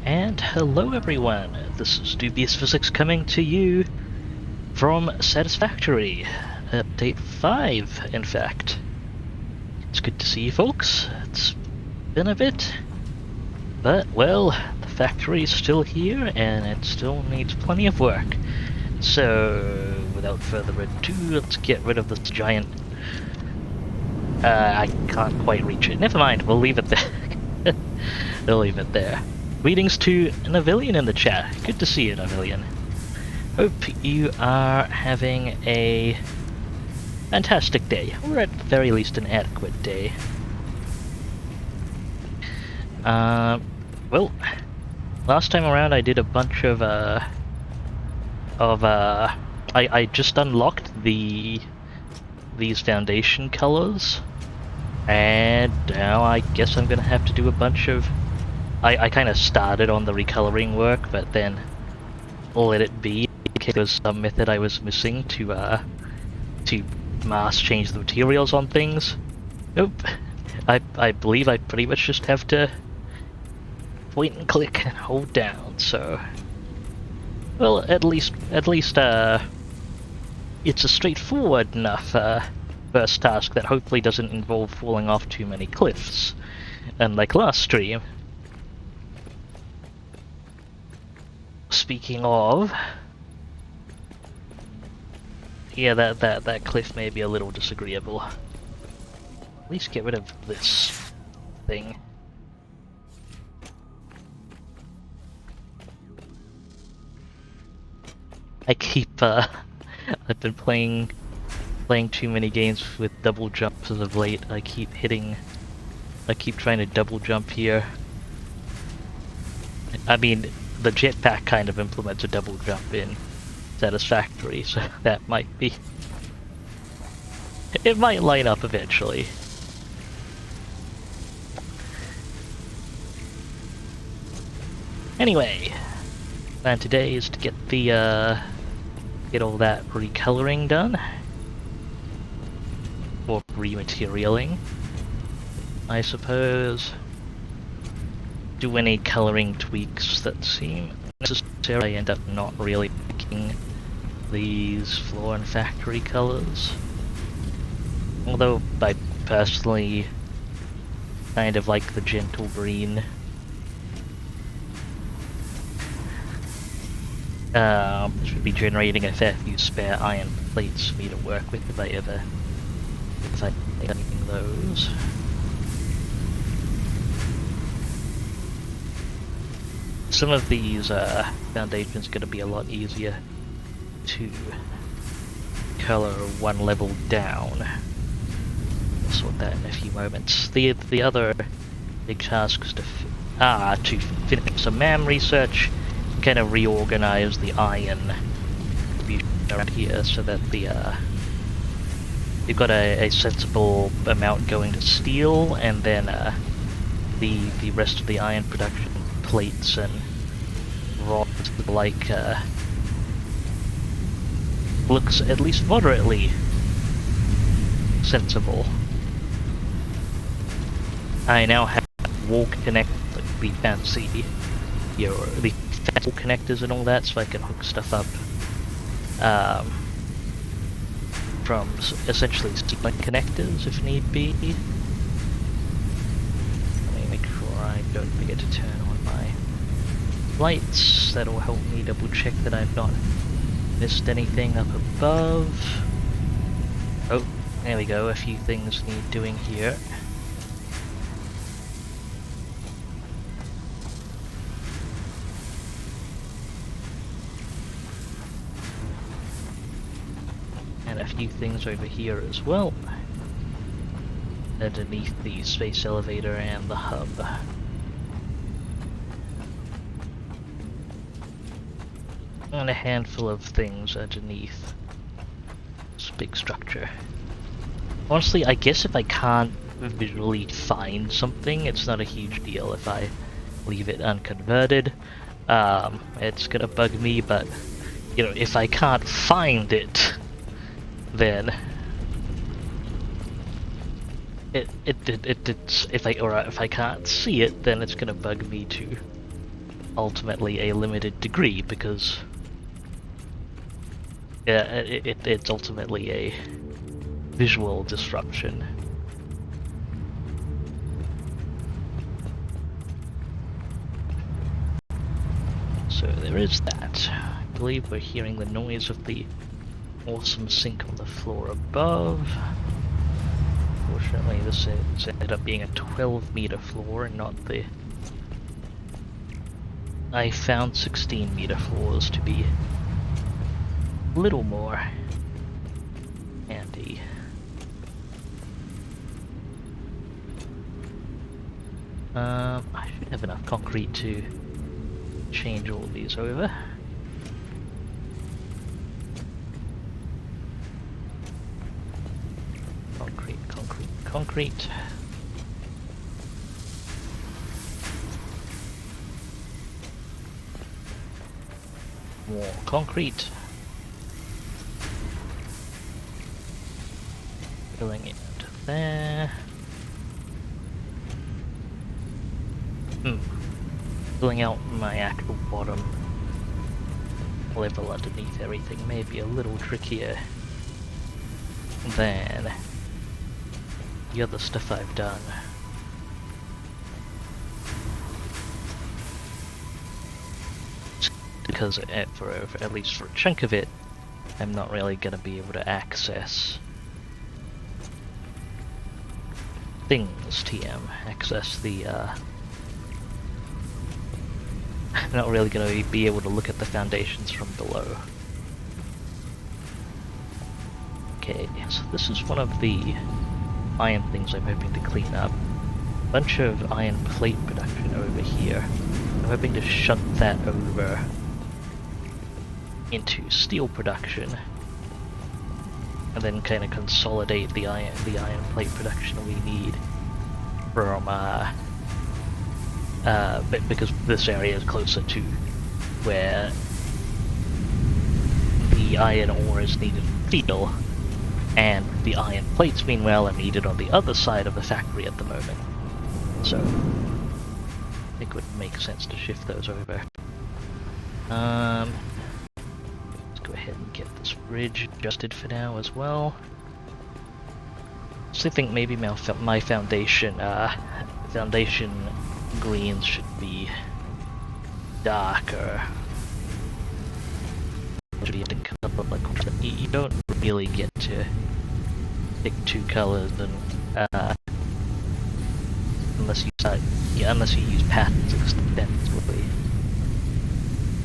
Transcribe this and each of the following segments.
And hello everyone, this is Dubious Physics coming to you from Satisfactory, update 5 in fact. It's good to see you folks, it's been a bit, but well, the factory's still here and it still needs plenty of work. So, without further ado, let's get rid of this giant... I can't quite reach it, never mind, we'll leave it there. We'll leave it there. Greetings to Navillion in the chat. Good to see you, Navillion. Hope you are having a fantastic day, or at the very least an adequate day. Well, last time around I did a bunch of I just unlocked these foundation colors, and now I guess I'm gonna have to do a bunch of... I kind of started on the recoloring work, but then let it be in case there was some method I was missing to mass change the materials on things. Nope. I believe I pretty much just have to point and click and hold down, so... Well, at least it's a straightforward enough first task that hopefully doesn't involve falling off too many cliffs, unlike last stream. Speaking of, yeah, that cliff may be a little disagreeable. At least get rid of this thing. I keep I've been playing too many games with double jumps as of late. I keep trying to double jump here. I mean, the jetpack kind of implements a double jump in Satisfactory, so that might be... It might line up eventually. Anyway, plan today is to get get all that recoloring done. Or rematerialing, I suppose. Do any coloring tweaks that seem necessary. I end up not really picking these floor and factory colors. Although I personally kind of like the gentle green. Should be generating a fair few spare iron plates for me to work with if I make anything of those. Some of these foundations are going to be a lot easier to color one level down. I'll sort that in a few moments. The other big task is to finish some MAM research, kind of reorganize the iron distribution around here so that you've got a sensible amount going to steel, and then the rest of the iron production, plates and rods like looks at least moderately sensible. I now have wall connect the fancy the wall connectors and all that, so I can hook stuff up from essentially link connectors if need be. Let me make sure I don't forget to turn on my lights. That'll help me double check that I've not missed anything up above. Oh, there we go, a few things need doing here. And a few things over here as well, underneath the space elevator and the hub. And a handful of things underneath this big structure. Honestly, I guess if I can't visually find something, it's not a huge deal if I leave it unconverted. It's gonna bug me, but you know, if I can't find it, then if I can't see it, then it's gonna bug me too. ultimately a limited degree, because it's ultimately a visual disruption. So there is that. I believe we're hearing the noise of the awesome sink on the floor above. Fortunately, this ended up being a 12-meter floor and not the... I found 16-meter floors to be a little more handy. I should have enough concrete to change all of these over. Concrete, concrete, concrete. More concrete. Filling it into there. Filling out my actual bottom level underneath everything may be a little trickier than the other stuff I've done. Because at least for a chunk of it, I'm not really going to be able to access things, access the I'm not really going to be able to look at the foundations from below. Okay, so this is one of the iron things I'm hoping to clean up. A bunch of iron plate production over here. I'm hoping to shunt that over into steel production, and then kind of consolidate the iron plate production we need from because this area is closer to where the iron ore is needed for steel, and the iron plates meanwhile are needed on the other side of the factory at the moment. So I think it would make sense to shift those over. Let's go ahead and get this bridge adjusted for now as well. So I think maybe my foundation greens should be darker. Should be you don't really get to pick two colors and unless you use patterns extensively.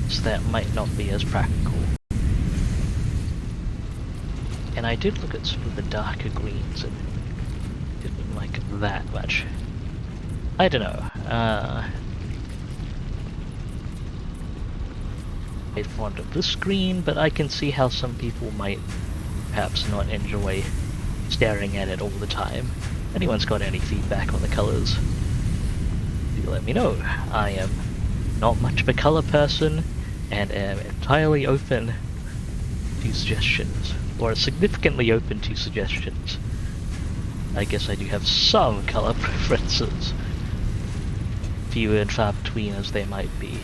So that might not be as practical. And I did look at some of the darker greens and didn't like it that much. I don't know. I'm fond of this green, but I can see how some people might perhaps not enjoy staring at it all the time. If anyone's got any feedback on the colors, do let me know. I am not much of a color person and am entirely open to suggestions, or significantly open to suggestions. I guess I do have some color preferences, few and far between as they might be.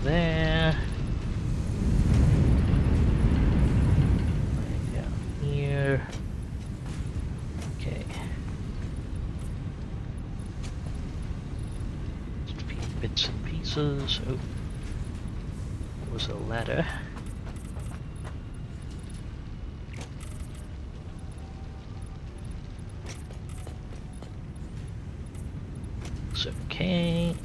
There. Right down here. Okay. Just a few bits and pieces. Oh, there was a ladder. Looks okay.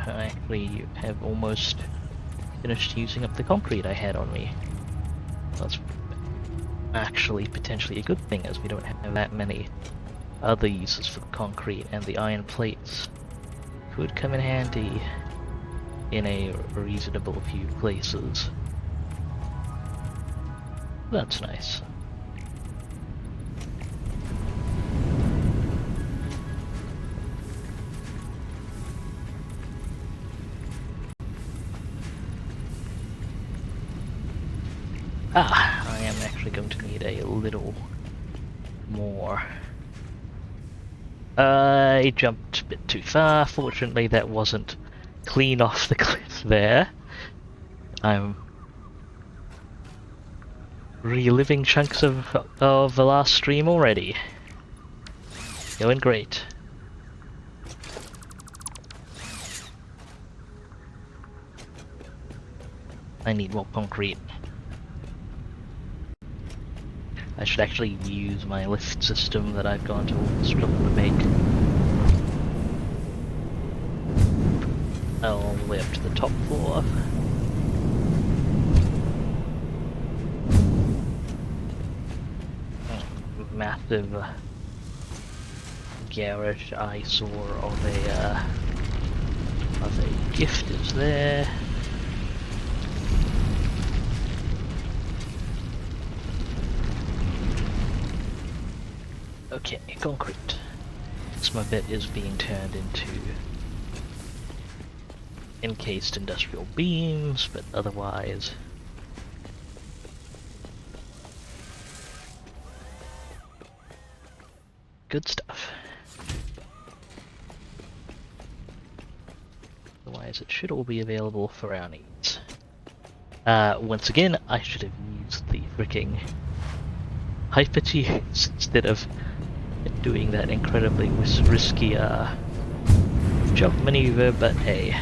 I actually have almost finished using up the concrete I had on me. That's actually potentially a good thing, as we don't have that many other uses for the concrete, and the iron plates could come in handy in a reasonable few places. That's nice. I am actually going to need a little more. I jumped a bit too far. Fortunately, that wasn't clean off the cliff there. I'm reliving chunks of the last stream already. Going great. I need more concrete. I should actually use my lift system that I've gone to all this trouble to make. All the way up to the top floor. Massive garage eyesore of a gift is there. Okay, concrete. This my bit is being turned into encased industrial beams, but otherwise good stuff. Otherwise it should all be available for our needs. Once again, I should have used the freaking hypertubes instead of doing that incredibly risky jump maneuver, but hey.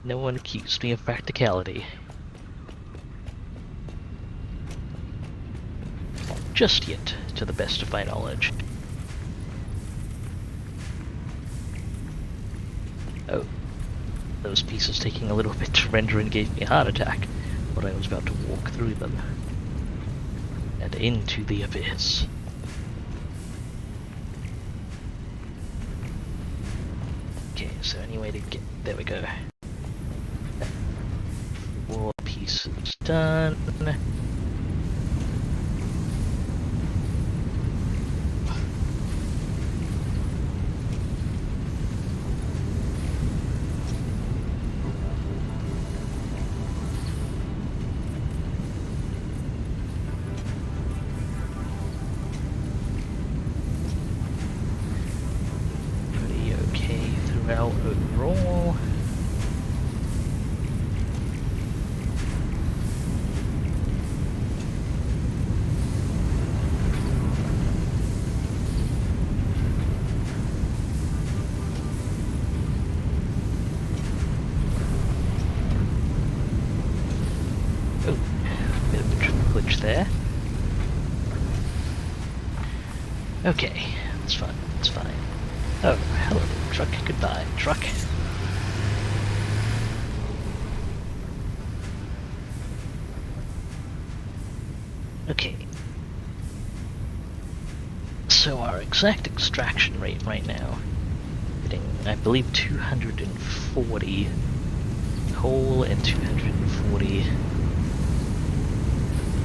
No one accused me of practicality. Just yet, to the best of my knowledge. Oh, those pieces taking a little bit to render and gave me a heart attack, but I was about to walk through them and into the abyss. Okay, so any way to get... there we go. 4 pieces done. Overall. Oh, bit of a glitch there. Okay, that's fine, that's fine. Oh, hello, truck. Goodbye, truck. Okay. So our exact extraction rate right now, getting, I believe, 240 coal and 240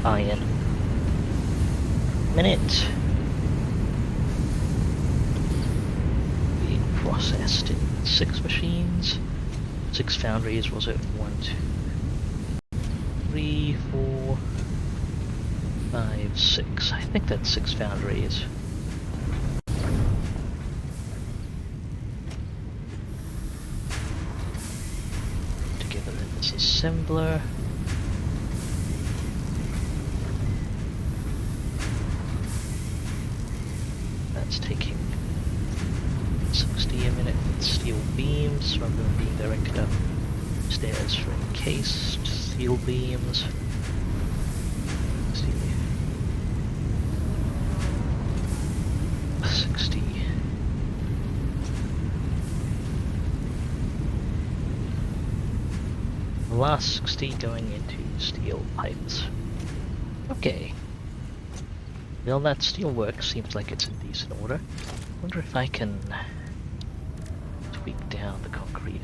iron minute. Processed in 6 machines, 6 foundries. Was it 1, 2, 3, 4, 5, 6? I think that's 6 foundries. Together in this assembler. That's taking 60 a minute with steel beams rather than being directed upstairs for encased steel beams. Let's see. last 60 going into steel pipes. Okay. Well, that steelworks seems like it's in decent order. Wonder if I can tweak down the concrete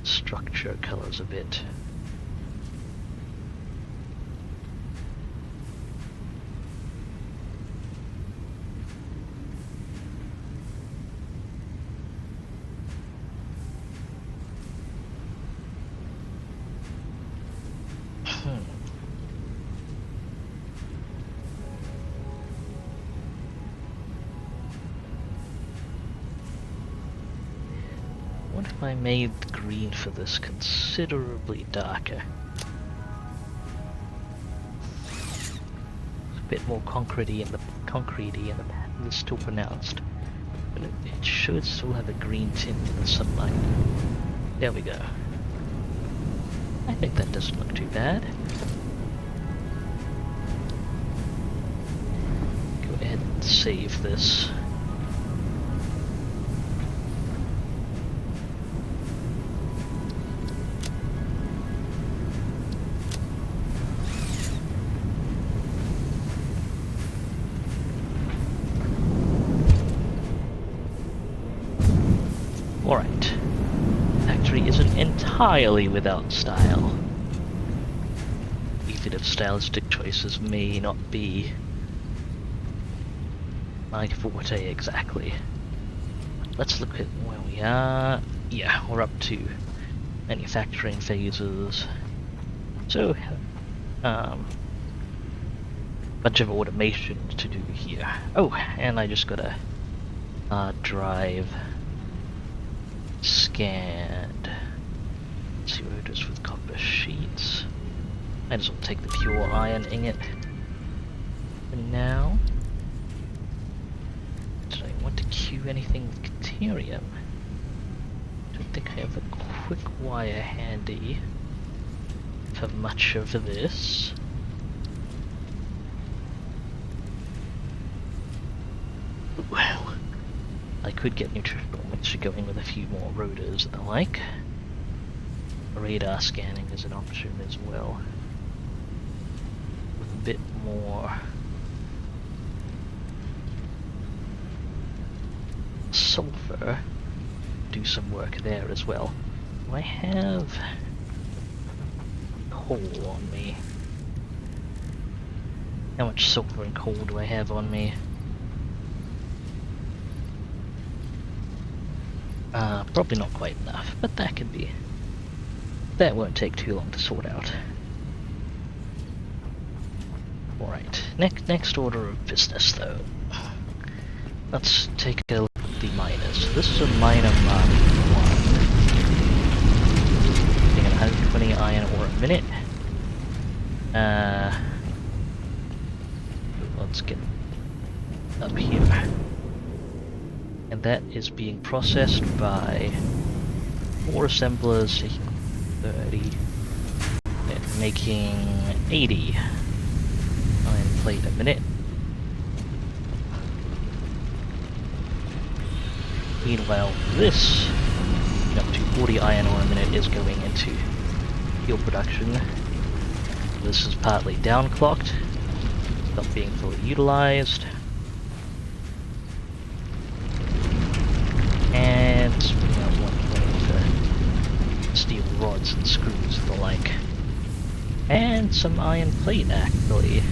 structure colors a bit. What if I made the green for this considerably darker? It's a bit more concretey and the pattern is still pronounced, but it should still have a green tint in the sunlight. There we go. I think that doesn't look too bad. Go ahead and save this. Alright. Factory isn't entirely without style. Even if stylistic choices may not be my forte exactly. Let's look at where we are. Yeah, we're up to manufacturing phases. So, bunch of automation to do here. Oh, and I just got a hard drive scanned. Let's see what it is with copper sheets. Might as well take the pure iron ingot. And now, did I want to queue anything with Caterium? Don't think I have a quick wire handy for much of this. Wow. I could get nutritional mixture going with a few more rotors and the like. Radar scanning is an option as well. With a bit more sulfur, do some work there as well. Do I have coal on me? How much sulfur and coal do I have on me? Probably not quite enough, but that can be. That won't take too long to sort out. Alright, next order of business though. Let's take a look at the miners. This is a miner Mark 1. Taking 120 iron ore a minute. Let's get up here. And that is being processed by 4 assemblers taking 30 and making 80 iron plate a minute. Meanwhile, this up to 40 iron ore a minute is going into steel production. This is partly downclocked, not being fully utilized. And spinning out 120 for steel rods and screws and the like. And some iron plate actually.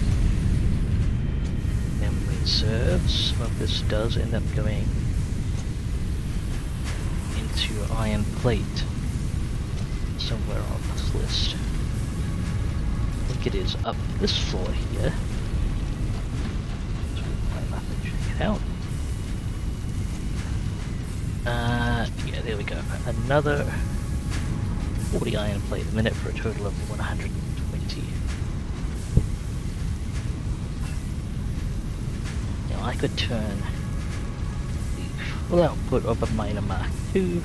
Memory serves. Some of this does end up going into iron plate somewhere on this list. I think it is up this floor here. So we'll climb up and check it out. Yeah, there we go. Another 40 iron plate a minute for a total of 120. Now I could turn the full output of a miner Mark II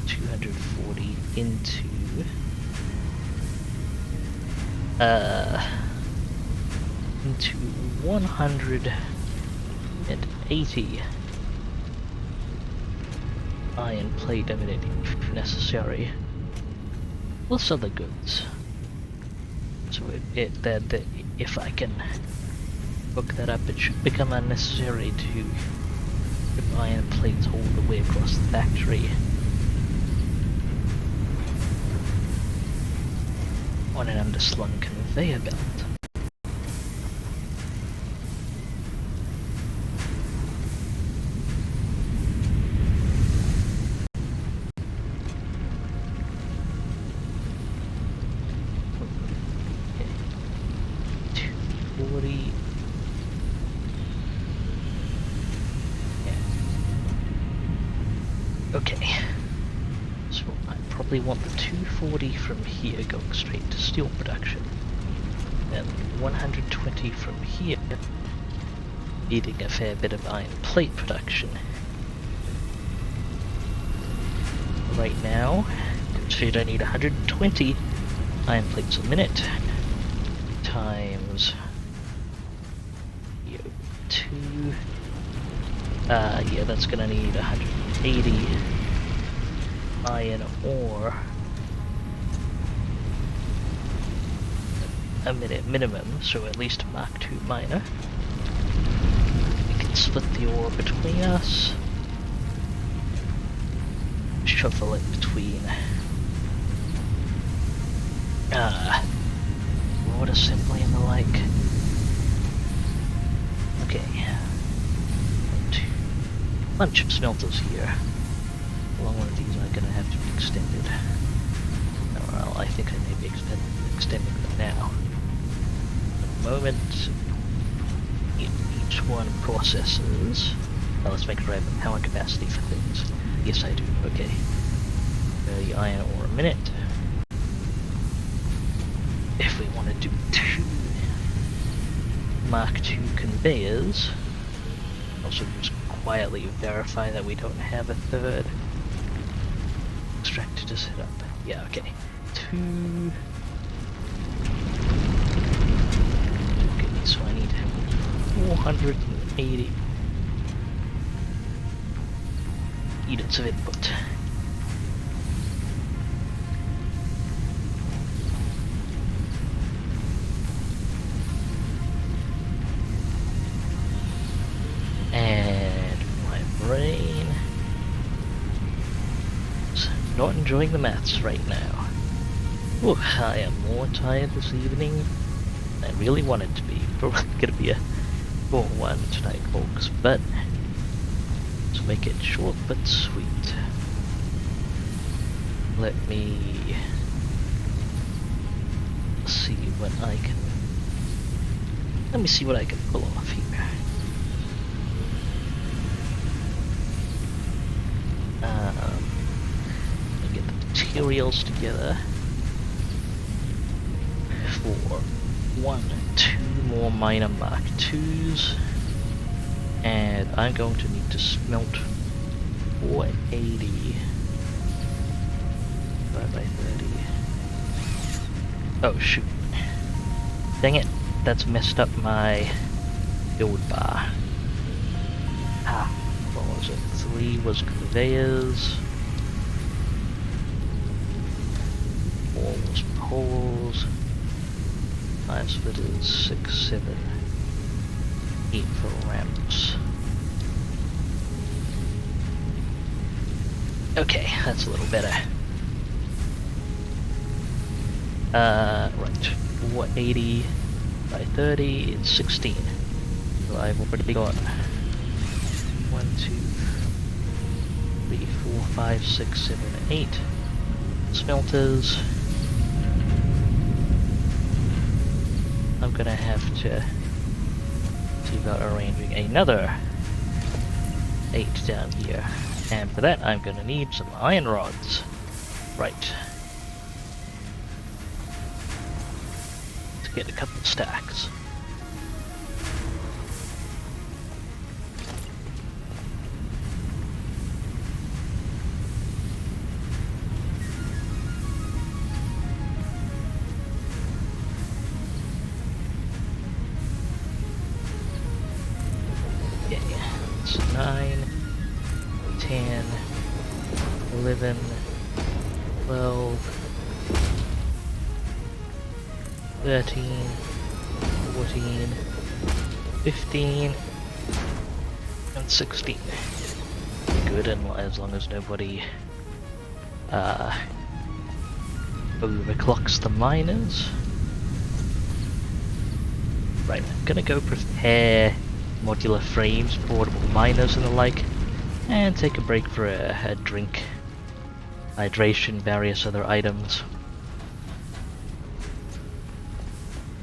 240 into into 180 iron plate amenity if necessary. Plus other goods. So if I can hook that up, it should become unnecessary to ship iron plates all the way across the factory on an underslung conveyor belt. Okay, so I probably want the 240 from here going straight to steel production, and 120 from here feeding a fair bit of iron plate production. Right now, I need 120 iron plates a minute times 2. Yeah, that's gonna need 180 iron ore a minute minimum, so at least a Mark II miner. We can split the ore between us, shuffle it between road assembly and the like. Okay. Bunch of smelters here. Well, one of these are going to have to be extended. Well, I think I may be extending them now. At the moment, each one processes. Well, let's make sure I have the power capacity for things. Yes, I do. Okay. The iron ore a minute. If we want to do 2 Mark II conveyors, also just quietly verify that we don't have a third extractor to set up. Yeah, okay. 2. Okay, so I need 480 units of input. Brain not enjoying the maths right now. Ooh, I am more tired this evening than I really wanted to be. Probably gonna be a short one tonight, folks, but let's make it short but sweet. Let me see what I can. Let me see what I can pull off here. Get the materials together for 2 more minor Mark IIs, and I'm going to need to smelt 480 divided by 30. Oh shoot! Dang it! That's messed up my build bar. What was it? 3 was conveyors. 4 was poles. 5 splitters. 6, 7, 8 for ramps. Okay, that's a little better. Right. 480 by 30 is 16. So I've already got 1, 2, 3, 4, 5, 6, 7, 8 smelters. I'm gonna have to see about arranging another 8 down here. And for that, I'm gonna need some iron rods. Right. To get a couple of stacks. Okay, it's 9, 10, 11, 12, 13, 14, 15, and 16. Good, and as long as nobody overclocks the miners. Right, I'm gonna go prepare modular frames, portable miners and the like, and take a break for a drink, hydration, various other items.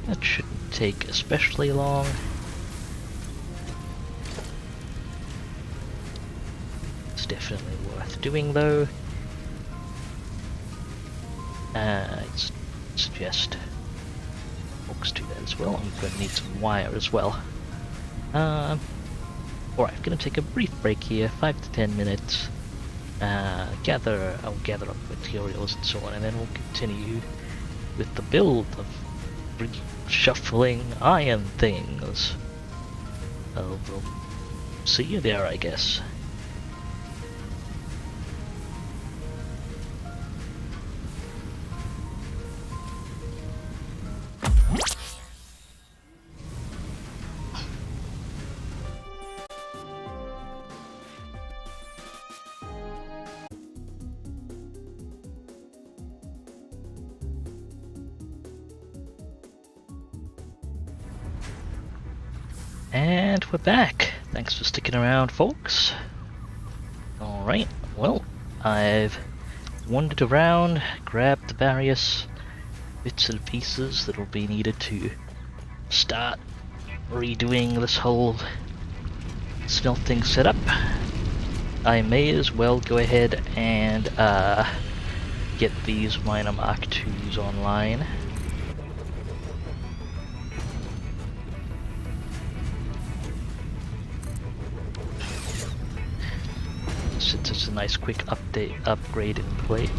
That shouldn't take especially long. It's definitely worth doing though. I'd suggest folks do that as well. I'm going to need some wire as well. Alright, I'm going to take a brief break here, 5 to 10 minutes. I'll gather up materials and so on, and then we'll continue with the build of reshuffling iron things. We'll see you there, I guess. And we're back. Thanks for sticking around, folks. Alright, well, I've wandered around, grabbed the various bits and pieces that will be needed to start redoing this whole smelting setup. I may as well go ahead and get these minor Mark IIs online. Since it's a nice quick upgrade in place.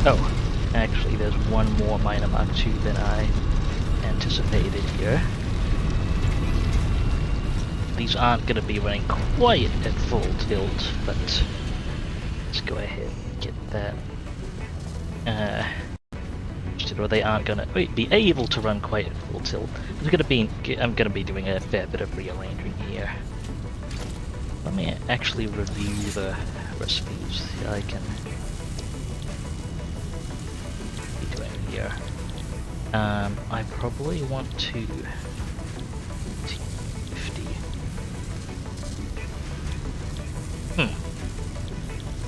Oh, actually there's one more minor Mark II than I anticipated here. These aren't going to be running quite at full tilt, but let's go ahead and get that. Or they aren't going to be able to run quite at full tilt. I'm going to be doing a fair bit of rearranging here. Let me actually review the recipes that I can be doing here. I probably want to 50.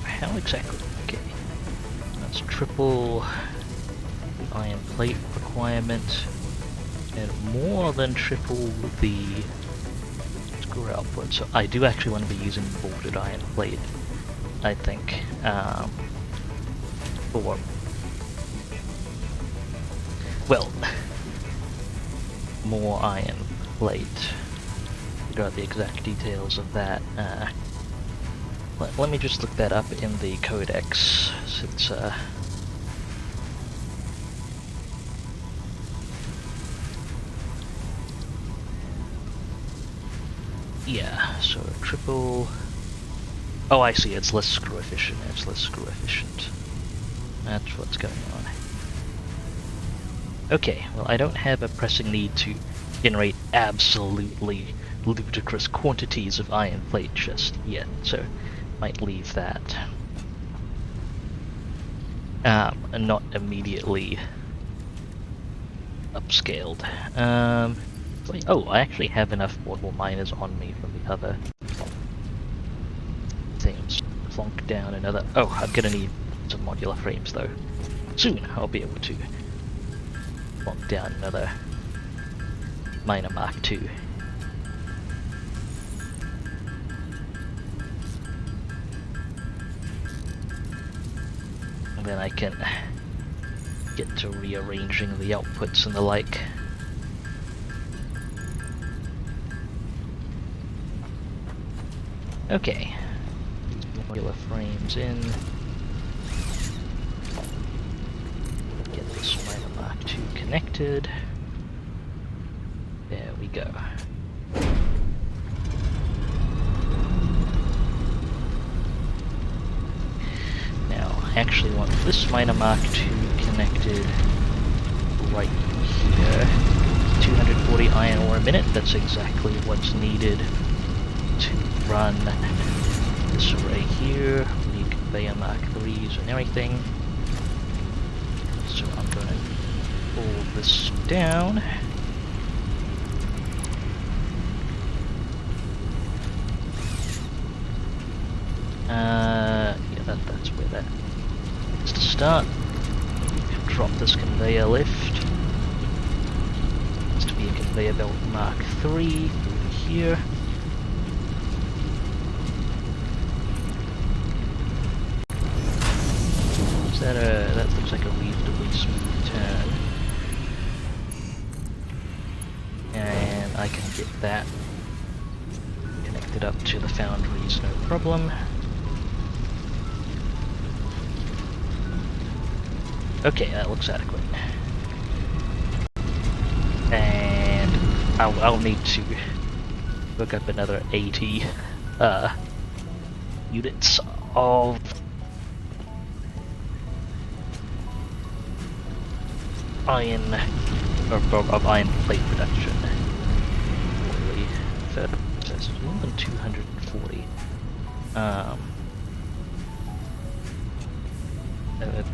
How exactly? Okay. That's triple iron plate requirement and more than triple the output, so I do actually want to be using bolted iron plate, I think, for, well, more iron plate. Figure out the exact details of that. Let me just look that up in the codex, since yeah, so triple... Oh, I see, it's less screw efficient. It's less screw efficient. That's what's going on. Okay, well, I don't have a pressing need to generate absolutely ludicrous quantities of iron plate just yet, so might leave that. And not immediately upscaled. Oh, I actually have enough portable miners on me from the other things. Plonk down another... Oh, I'm gonna need some modular frames though. Soon I'll be able to plonk down another miner Mark II. And then I can get to rearranging the outputs and the like. Okay, modular frames in. Get this miner Mark II connected. There we go. I actually want this miner mark 2 connected right here. 240 iron ore a minute, that's exactly what's needed to run this array here. We need conveyor mark 3s and everything. So I'm gonna pull this down. Yeah, that's where that is to start. Drop this conveyor lift. It's to be a conveyor belt mark 3 through here. Is that that looks like a reasonably smooth turn. And I can get that connected up to the foundries, no problem. Okay, that looks adequate. And I'll need to hook up another 80 units of iron of iron plate production. That's more than 240.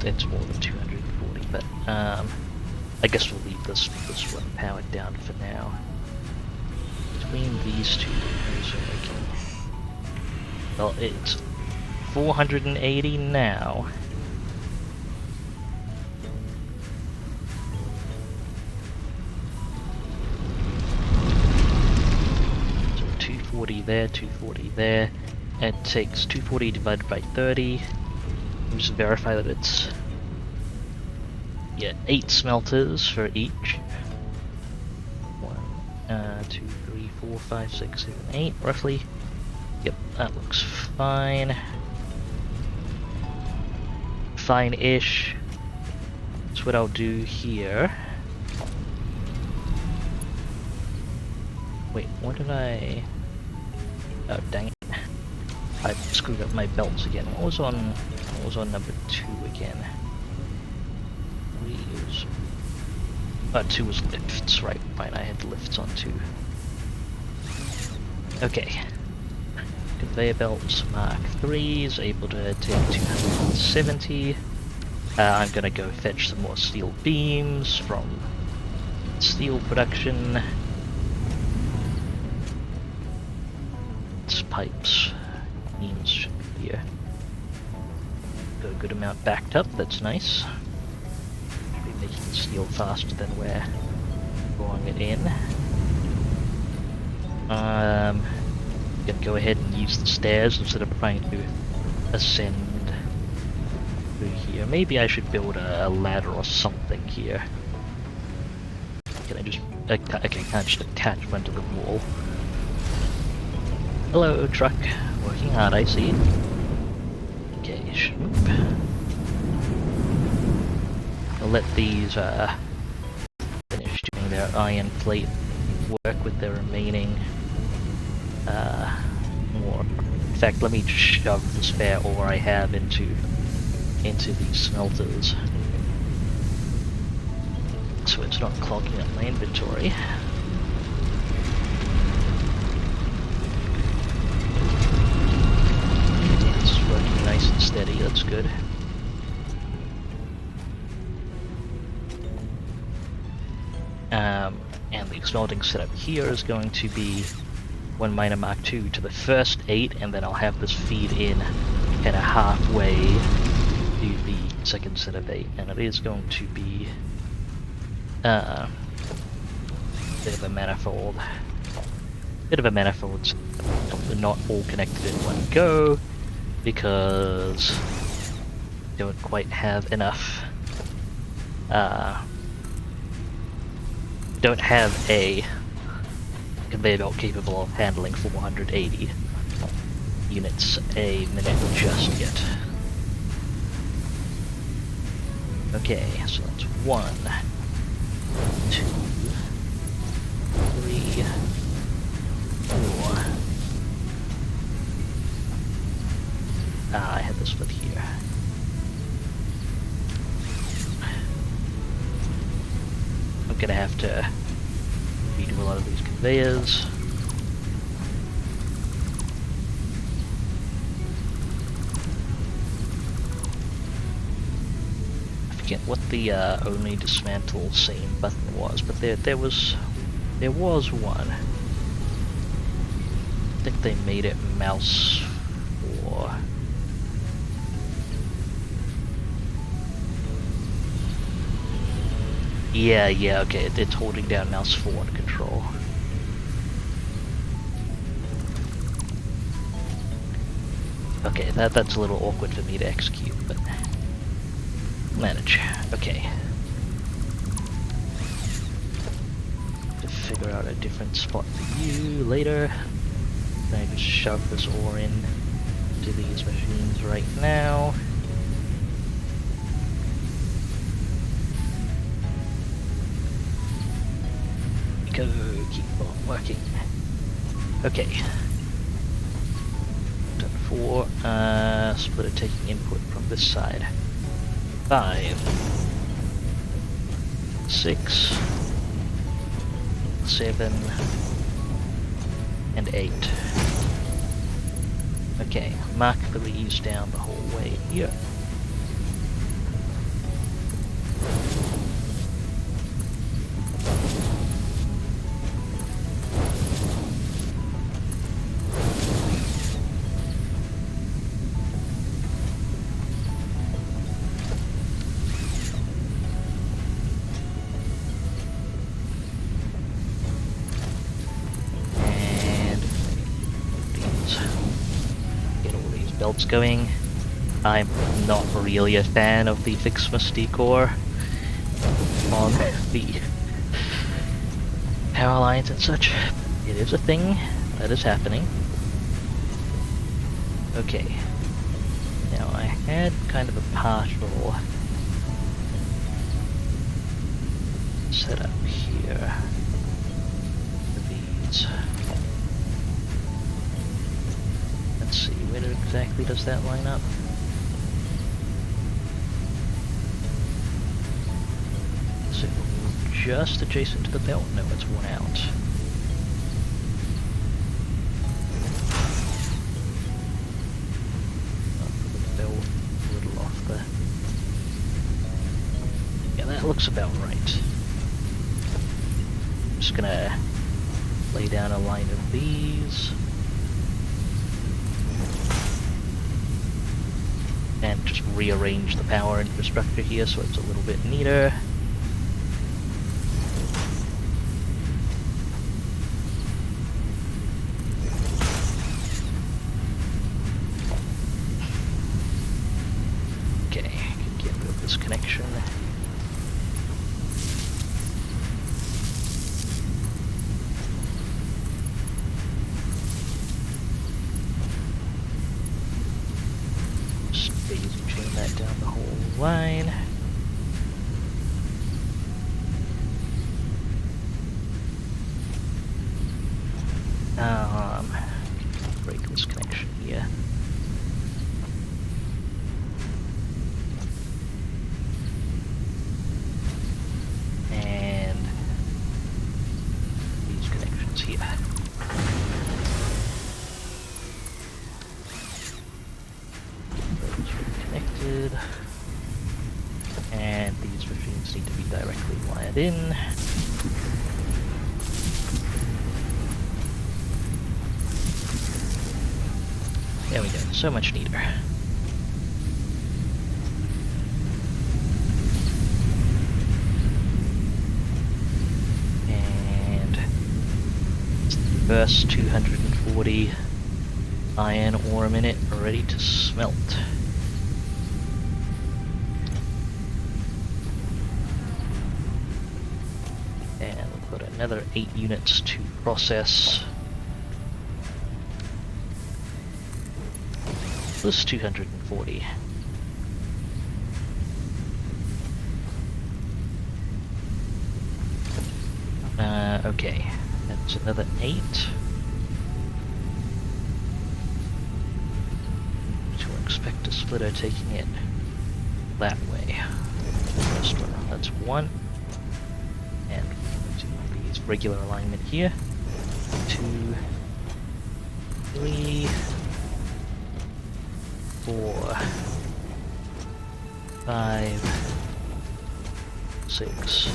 It's more than 240, but I guess we'll leave this one powered down for now. Between these two, so I can. Well, it's 480 now. So 240 there, 240 there. It takes 240 divided by 30. Just verify that it's 8 smelters for each. 1, 2, 3, 4, 5, 6, 7, 8 roughly. Yep, that looks fine. Fine-ish. That's what I'll do here. Wait, what did I? Oh dang it! I screwed up my belts again. What was on number 2 again? 2 was lifts, right? Fine, I had lifts on 2. Okay. Conveyor belts mark 3 is able to take 270. I'm gonna go fetch some more steel beams from steel production. It's pipes. Beams should be here. Got a good amount backed up, that's nice. Should be making steel faster than we're drawing it in. Gonna go ahead and use the stairs instead of trying to ascend through here. Maybe I should build a ladder or something here. Can I just... okay, I can't just attach one to the wall. Hello, truck. Working hard, I see. Okay, shoop. I'll let these finish doing their iron plate work with their remaining ore. In fact, let me just shove the spare ore I have into these smelters, so it's not clogging up my inventory. It's working nice and steady, that's good. And the smelting setup here is going to be 1 miner mark 2 to the first 8, and then I'll have this feed in kind of halfway to the second set of 8, and it is going to be a bit of a manifold. Not all connected in one go, because I don't quite have enough. Don't have a conveyor belt capable of handling 480 units a minute just yet. Okay, so that's 1, 2, 3, 4. I had this split here. I'm gonna have to redo a lot of these conveyors. I forget what the only dismantle same button was, but there was one. I think they made it mouse 4. Yeah, okay, it's holding down mouse 4 to control. Okay, that's a little awkward for me to execute, but manage. Okay. To figure out a different spot for you later. Then I just shove this ore in to these machines right now. Go, keep on working. Okay. Done 4. Splitter taking input from this side. 5, 6, 7, and 8. Okay, mark the reuse down the whole way here. Belts going. I'm not really a fan of the Fixmas decor on the power lines and such. It is a thing that is happening. Okay. Now I had kind of a partial setup here for these. Let's see, where exactly does that line up? Is it just adjacent to the belt? No, it's worn out. I'll put the belt a little off there. Yeah, that looks about right. I'm just gonna lay down a line of these. And just rearrange the power infrastructure here so it's a little bit neater. Okay, can get rid of this connection. Chain that down the whole line. Break this connection here. And these connections here. And these machines need to be directly wired in. There we go, so much neater. And it's the first 240 iron ore a minute ready to smelt. And we've got another 8 units to process. Plus 240. Okay, that's another 8. So we'll expect a splitter taking it that way. First one, that's 1 and regular alignment here. 2, 3, 4, 5, 6,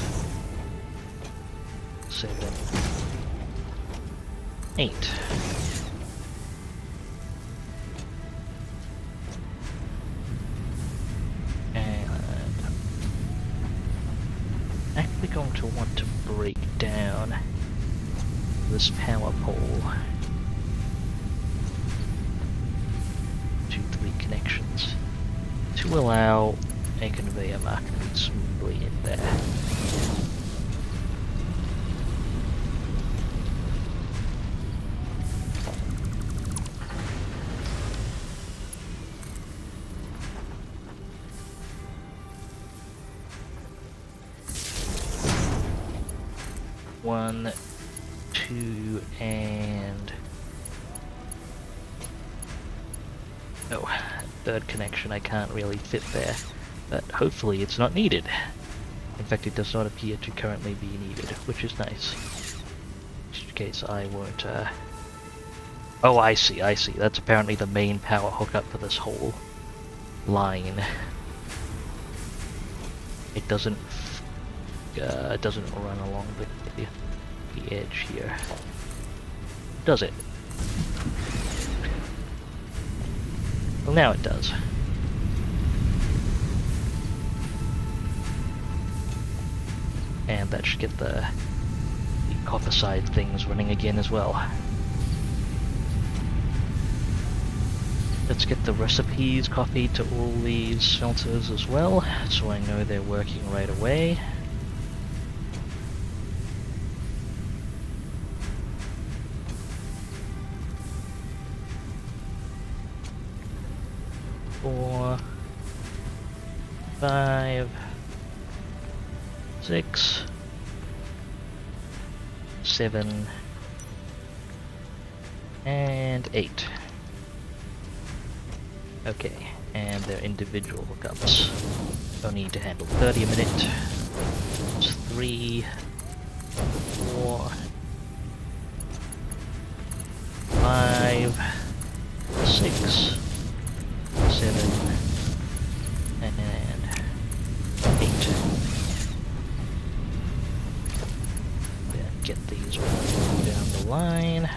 7, 8. And I'm actually going to want to break down this power pole. 2, 3 connections to allow a conveyor mark to be smoothly in there. One, 2, and oh, third connection I can't really fit there, but hopefully it's not needed. In fact, it does not appear to currently be needed, which is nice. In which case I won't, oh, I see. That's apparently the main power hookup for this whole line. It doesn't run along the edge here, does it? Well, now it does. And that should get the copper side things running again as well. Let's get the recipes copied to all these smelters as well, so I know they're working right away. Four, 5, 6, 7, and 8. Okay, and their individual hookups. They'll need to handle 30 a minute. It's 3, 4, 5, 6, 7, and 8. Then get these running down the line.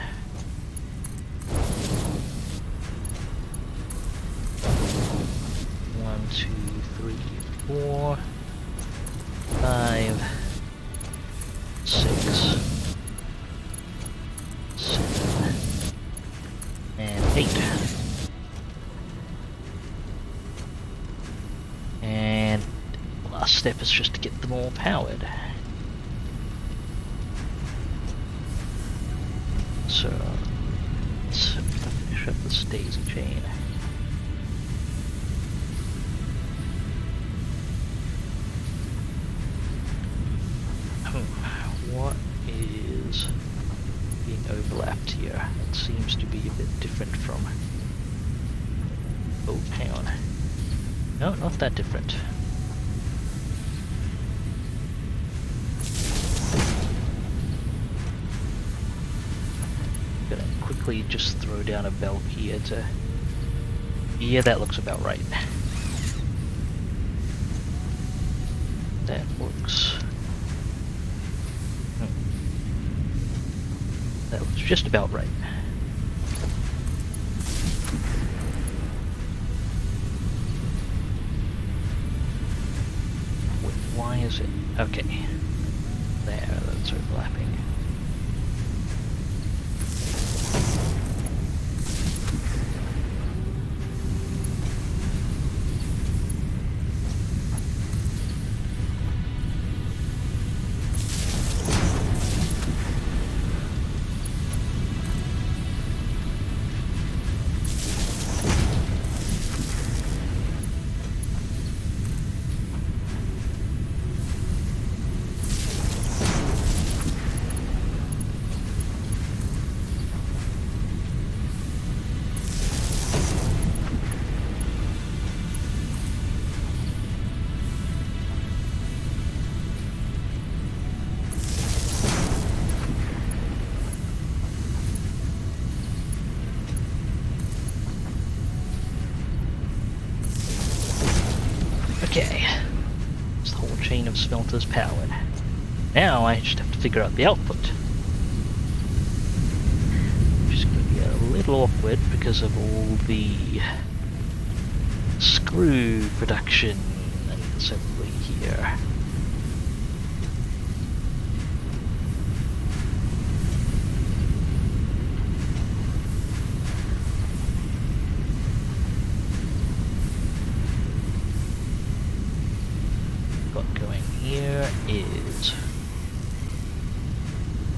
One, 2, 3, 4, 5, 6, 7, and 8. And last step is just to get them all powered. So let's finish up this daisy chain. What is being overlapped here? It seems to be a bit different from... Oh, hang on. No, not that different. Gonna quickly just throw down a belt here to... Yeah, that looks about right. That looks... That looks just about right. Wait, why is it? Okay. There, that's overlapping. It's the whole chain of smelters powered. Now I just have to figure out the output. Which is going to be a little awkward because of all the screw production and assembly here. What going here is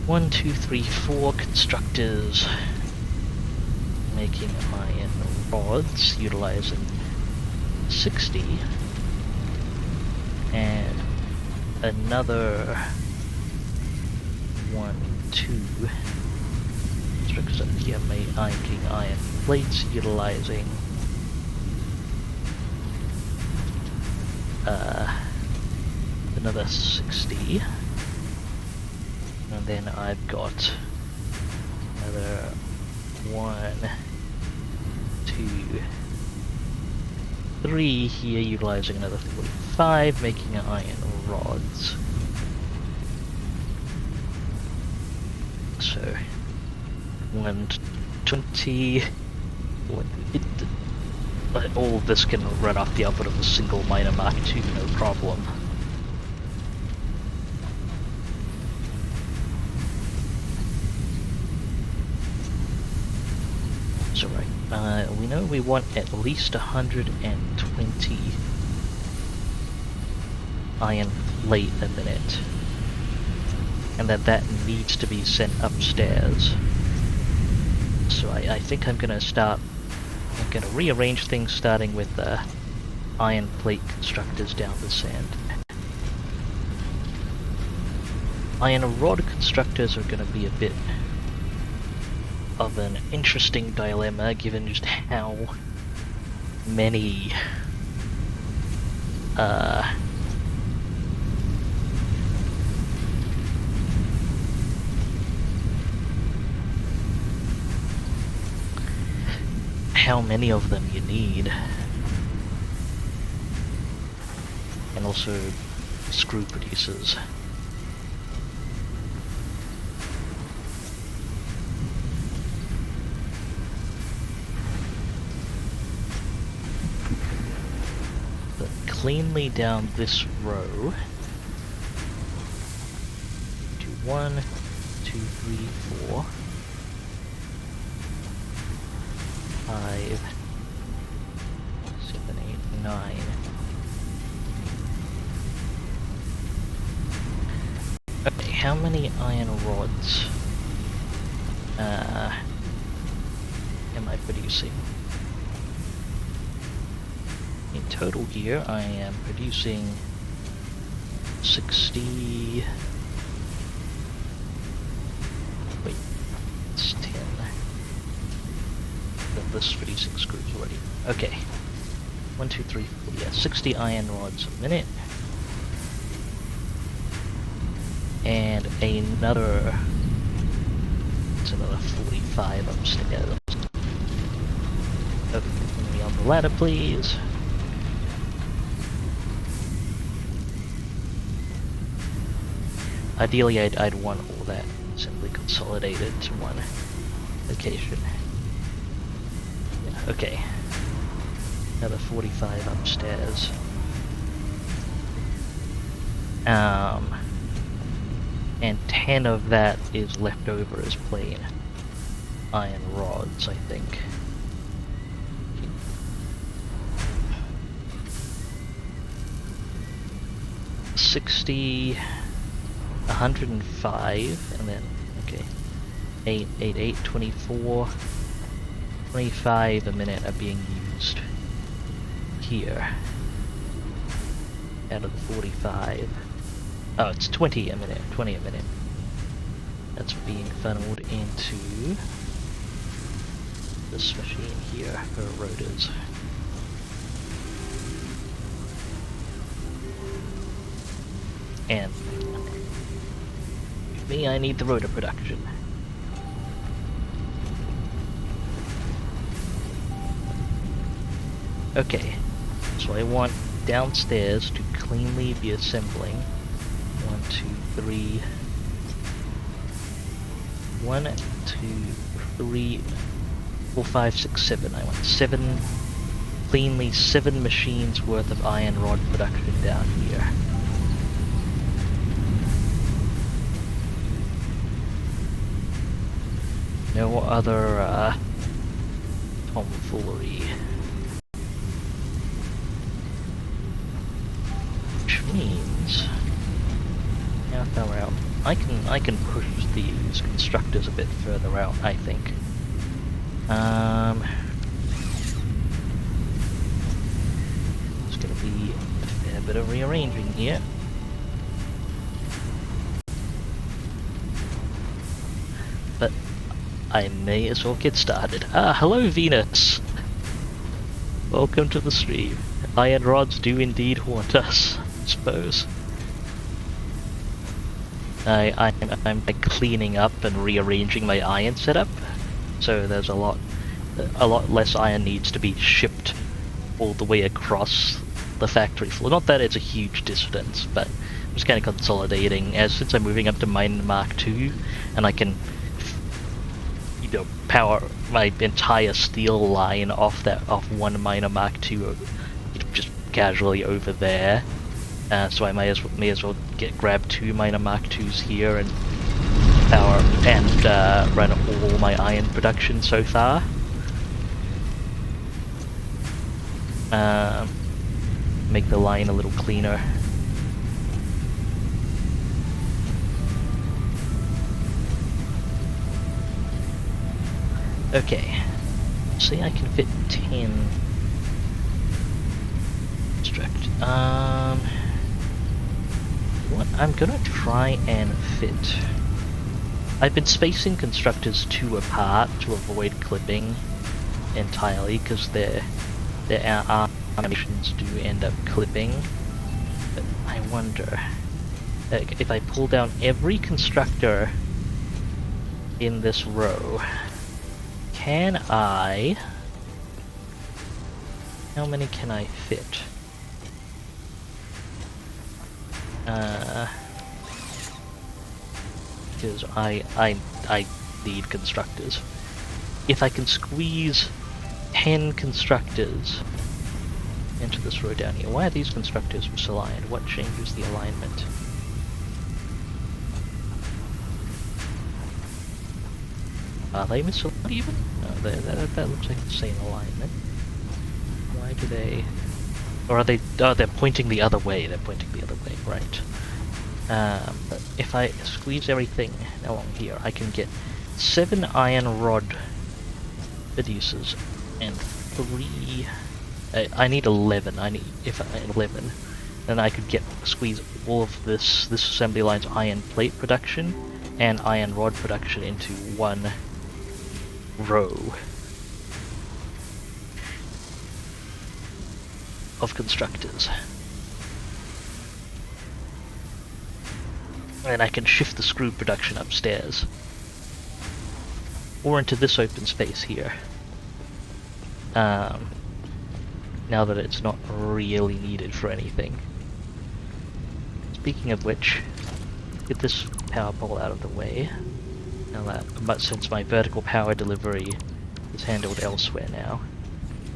1, 2, 3, 4 constructors making iron rods utilizing 60 and another 1, 2 constructors here making iron plates utilizing another 60. And then I've got another 1, 2, 3 here, utilizing another 45, making iron rods. So 120. All of this can run off the output of a single miner Mark II, no problem. So right, we know we want at least 120 iron plate a minute, and that needs to be sent upstairs. So I think I'm gonna rearrange things, starting with the iron plate constructors down this end. Iron rod constructors are gonna be a bit of an interesting dilemma, given just how many of them you need, and also screw producers. Cleanly down this row. Do 1, 2, 3, 4, 5, 7, 8, 9. Okay, how many iron rods am I producing? In total here, I am producing 60... Wait, it's 10. This producing screws already. Okay. 1, 2, 3, 4, yeah, 60 iron rods a minute. And another... It's another 45 upstairs. Okay, let me on the ladder, please. Ideally, I'd want all that simply consolidated to one location. Yeah, okay. Another 45 upstairs. And 10 of that is left over as plain iron rods, I think. $60, 105, and then, okay, 8, 8, 8, 24, 25 a minute are being used here out of the 45. Oh, it's 20 a minute, 20 a minute. That's being funneled into this machine here for rotors. And me, I need the rotor production. Okay, so I want downstairs to cleanly be assembling. 1, 2, 3. 1, 2, 3, 4, 5, 6, 7. I want 7, cleanly 7 machines worth of iron rod production down here. No other tomfoolery. Which means how far out? I can push these constructors a bit further out, I think. There's gonna be a fair bit of rearranging here. But I may as well get started. Ah, hello Venus! Welcome to the stream. Iron rods do indeed haunt us, I suppose. I'm like cleaning up and rearranging my iron setup, so there's a lot less iron needs to be shipped all the way across the factory floor. Not that it's a huge distance, but I'm just kind of consolidating. Since I'm moving up to Mine Mark II, and I can, you know, power my entire steel line off one Miner Mark II, just casually over there. So I may as well grab 2 Miner Mark IIs here and power and run all my iron production so far. Make the line a little cleaner. Okay, see, I can fit 10. Construct. What I'm gonna try and fit. I've been spacing constructors 2 apart to avoid clipping entirely, because their animations do end up clipping. But I wonder, if I pull down every constructor in this row, can I? How many can I fit? Because I need constructors. If I can squeeze 10 constructors into this row down here. Why are these constructors misaligned? What changes the alignment? Are they misaligned even? No, that looks like the same alignment. Why do they... Or are they... Oh, they're pointing the other way. They're pointing the other way, right. But if I squeeze everything along here, I can get 7 iron rod producers and 3... I need 11. If 11, then I could squeeze all of this assembly line's iron plate production and iron rod production into one row of constructors. And I can shift the screw production upstairs or into this open space here. Now that it's not really needed for anything. Speaking of which, get this power pole out of the way. Now but since my vertical power delivery is handled elsewhere now,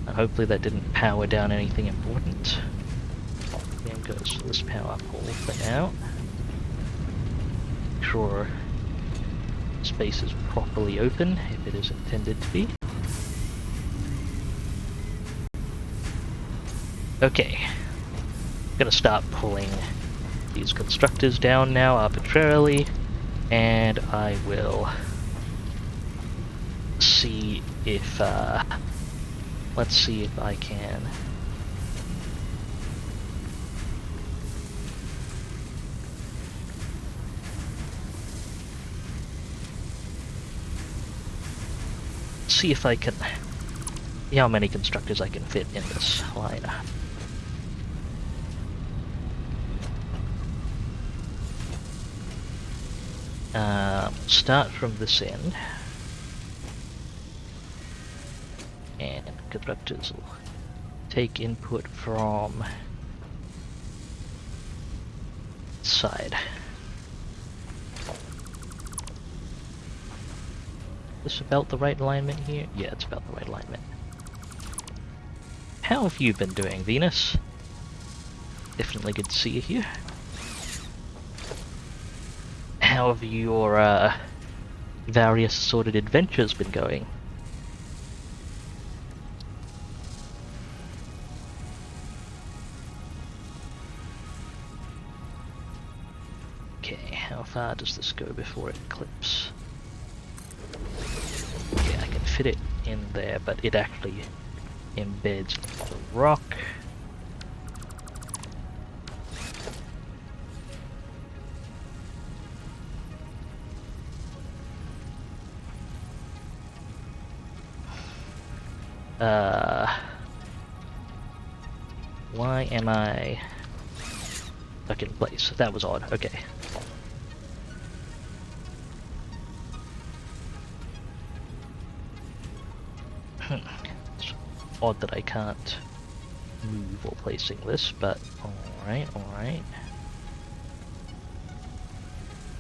and hopefully that didn't power down anything important. There goes this power pole for now. Make sure space is properly open if it is intended to be. Okay, I'm gonna start pulling these constructors down now arbitrarily, and I will see if, let's see if I can see how many constructors I can fit in this line. Start from this end, and constructors will take input from side. Is this about the right alignment here? Yeah, it's about the right alignment. How have you been doing, Venus? Definitely good to see you here. How have your various assorted adventures been going? Okay, how far does this go before it clips? Okay, I can fit it in there, but it actually embeds the rock. Why am I stuck in place? That was odd. Okay. It's odd that I can't move while placing this, but alright, alright.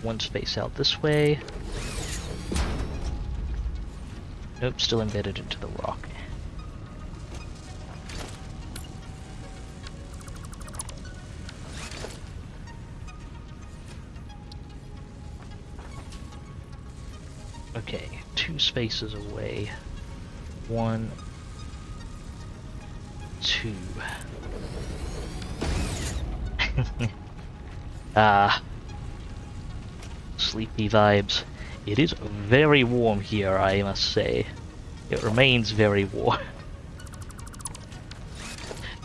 One space out this way. Nope, still embedded into the rock. Okay, 2 spaces away. 1, 2. Sleepy vibes. It is very warm here, I must say. It remains very warm.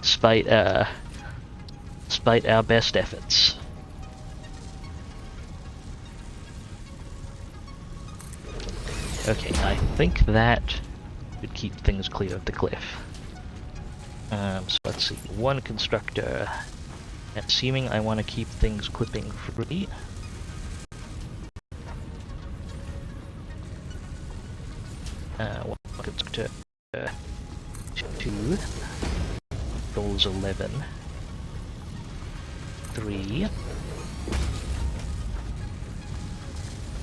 Despite our best efforts. Okay, I think that would keep things clear of the cliff. So let's see, 1 constructor. Assuming I want to keep things clipping free. One constructor. 2. Goal is 11. 3.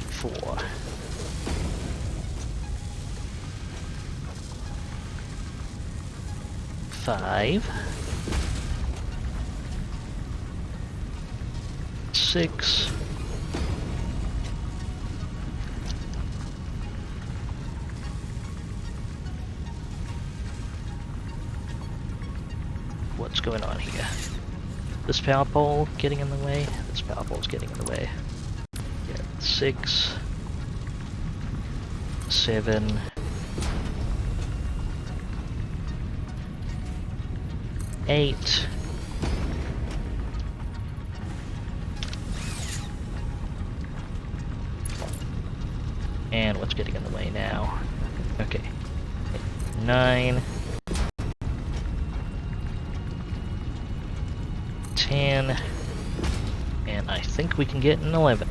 4. 5, 6, 7. What's going on here? This power pole getting in the way? This power pole's getting in the way. Yeah, 6, 7. 8. And what's getting in the way now? Okay. 9. 10. And I think we can get an 11.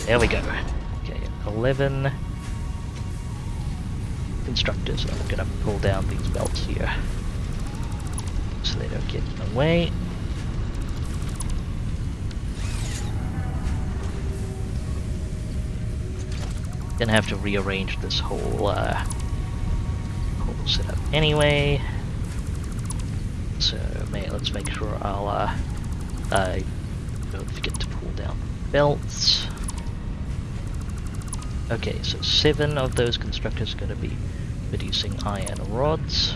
There we go. Okay, 11. Constructors. I'm gonna pull down these belts here so they don't get in the way. Gonna have to rearrange this whole setup anyway. So let's make sure I don't forget to pull down belts. Okay, so 7 of those constructors are going to be producing iron rods.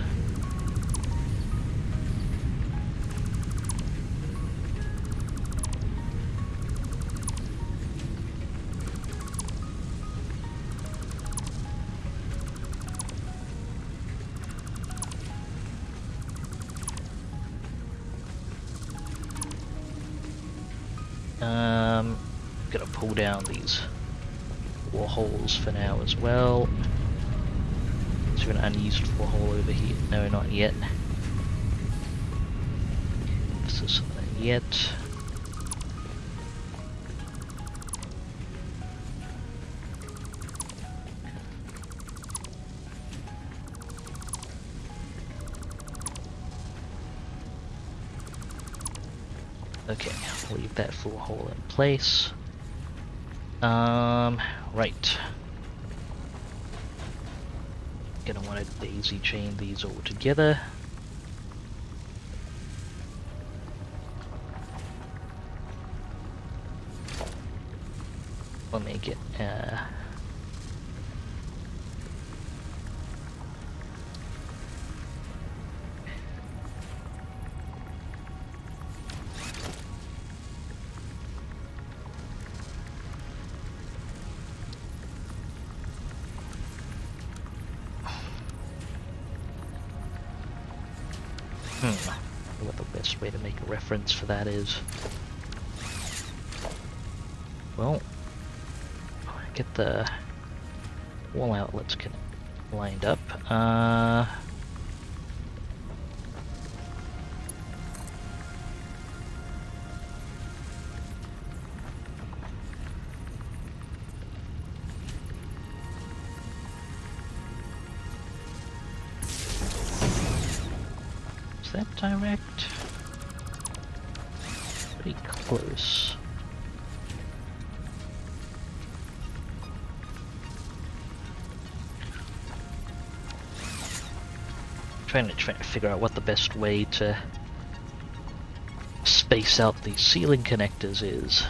Gonna pull down these war holes for now as well. Is there an unused war hole over here? No, not yet. This is not yet. Okay, leave that floor hole in place. Right. Gonna want to daisy chain these all together. Let me get, what the best way to make a reference for that is. Well, get the wall outlets lined up. Is that direct? Pretty close. Trying to figure out what the best way to space out these ceiling connectors is.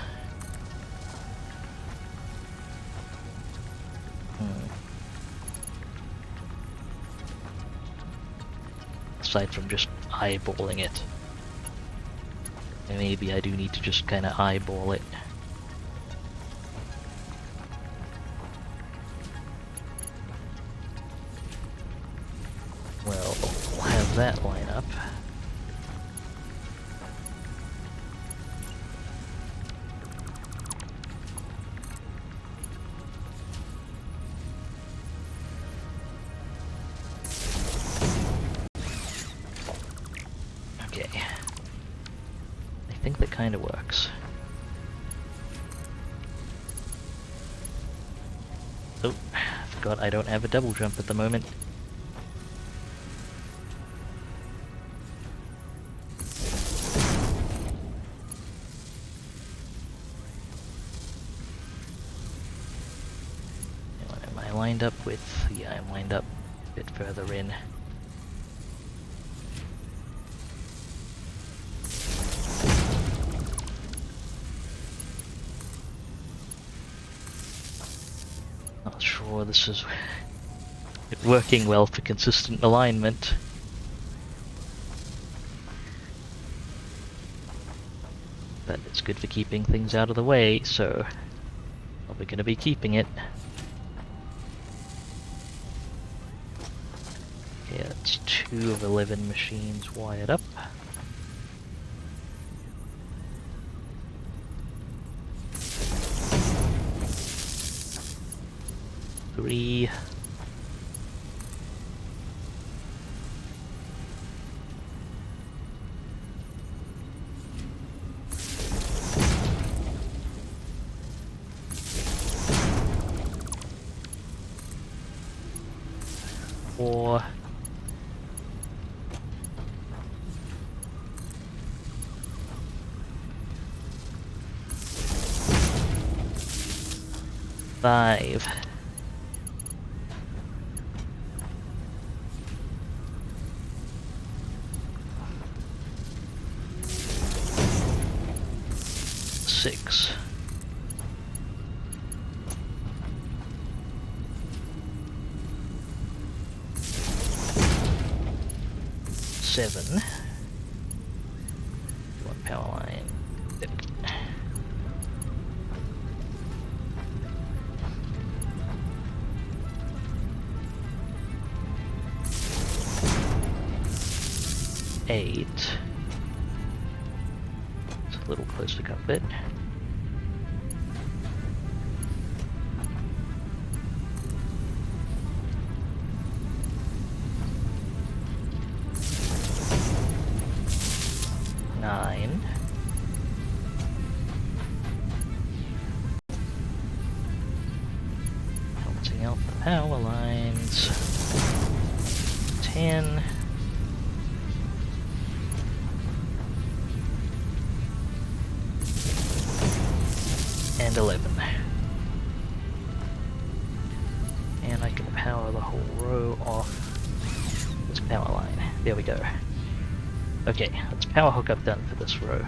Aside from just eyeballing it. Maybe I do need to just kind of eyeball it. Well, we'll have that line up. Okay. I think that kind of works. Oh, I forgot I don't have a double jump at the moment. Lined up with, yeah, I'm lined up a bit further in. Not sure this is working well for consistent alignment. But it's good for keeping things out of the way, so probably gonna be keeping it. Okay, that's 2 of 11 machines wired up. Three. Four. 5. 6. 7. One power line. 8. It's a little close to cut-bit. Balancing out the power lines. 10. and 11. And I can power the whole row off this power line. There we go. Okay, let's power hook up done for this row.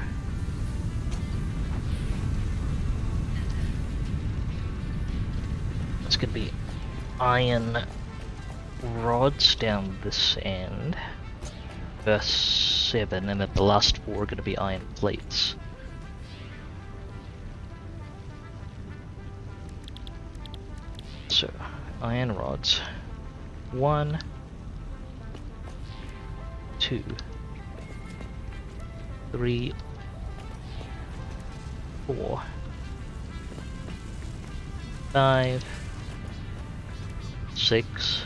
It's going to be iron rods down this end. First 7, and then the last 4 are going to be iron plates. So, iron rods. 1, 2, 3, 4, 5, 6,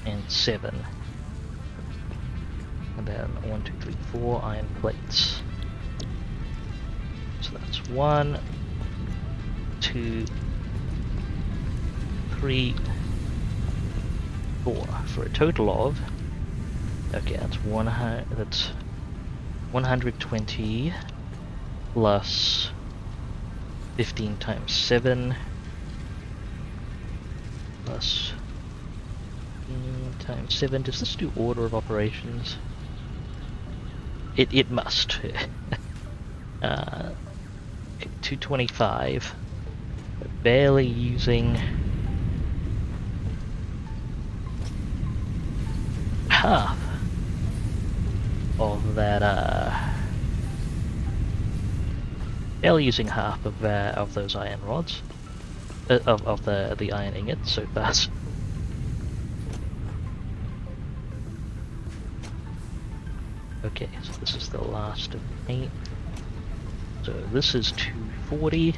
and 7. And then 1, 2, 3, 4 iron plates. So that's 1, 2, 3, 4 for a total of. Okay, that's 120 plus 15 times 7 plus 15 times 7. Does this do order of operations? It must. Okay, 225. We're barely using half of that. Barely using half of those iron rods, of the iron ingots so fast. Okay, so this is the last of 8. So this is 240.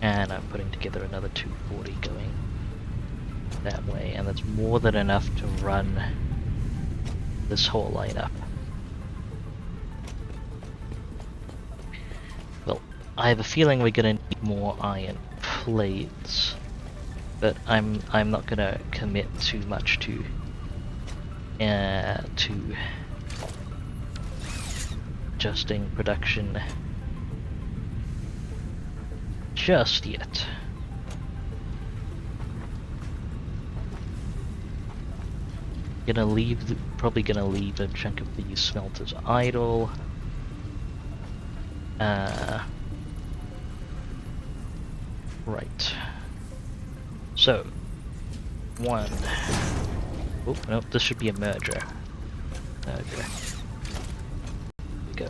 And I'm putting together another 240 going that way, and that's more than enough to run this whole line up. Well, I have a feeling we're gonna need more iron plates, but I'm not gonna commit too much to adjusting production just yet. Probably gonna leave a chunk of these smelters idle. Right. So, 1. Oh, no, this should be a merger. Okay. Go.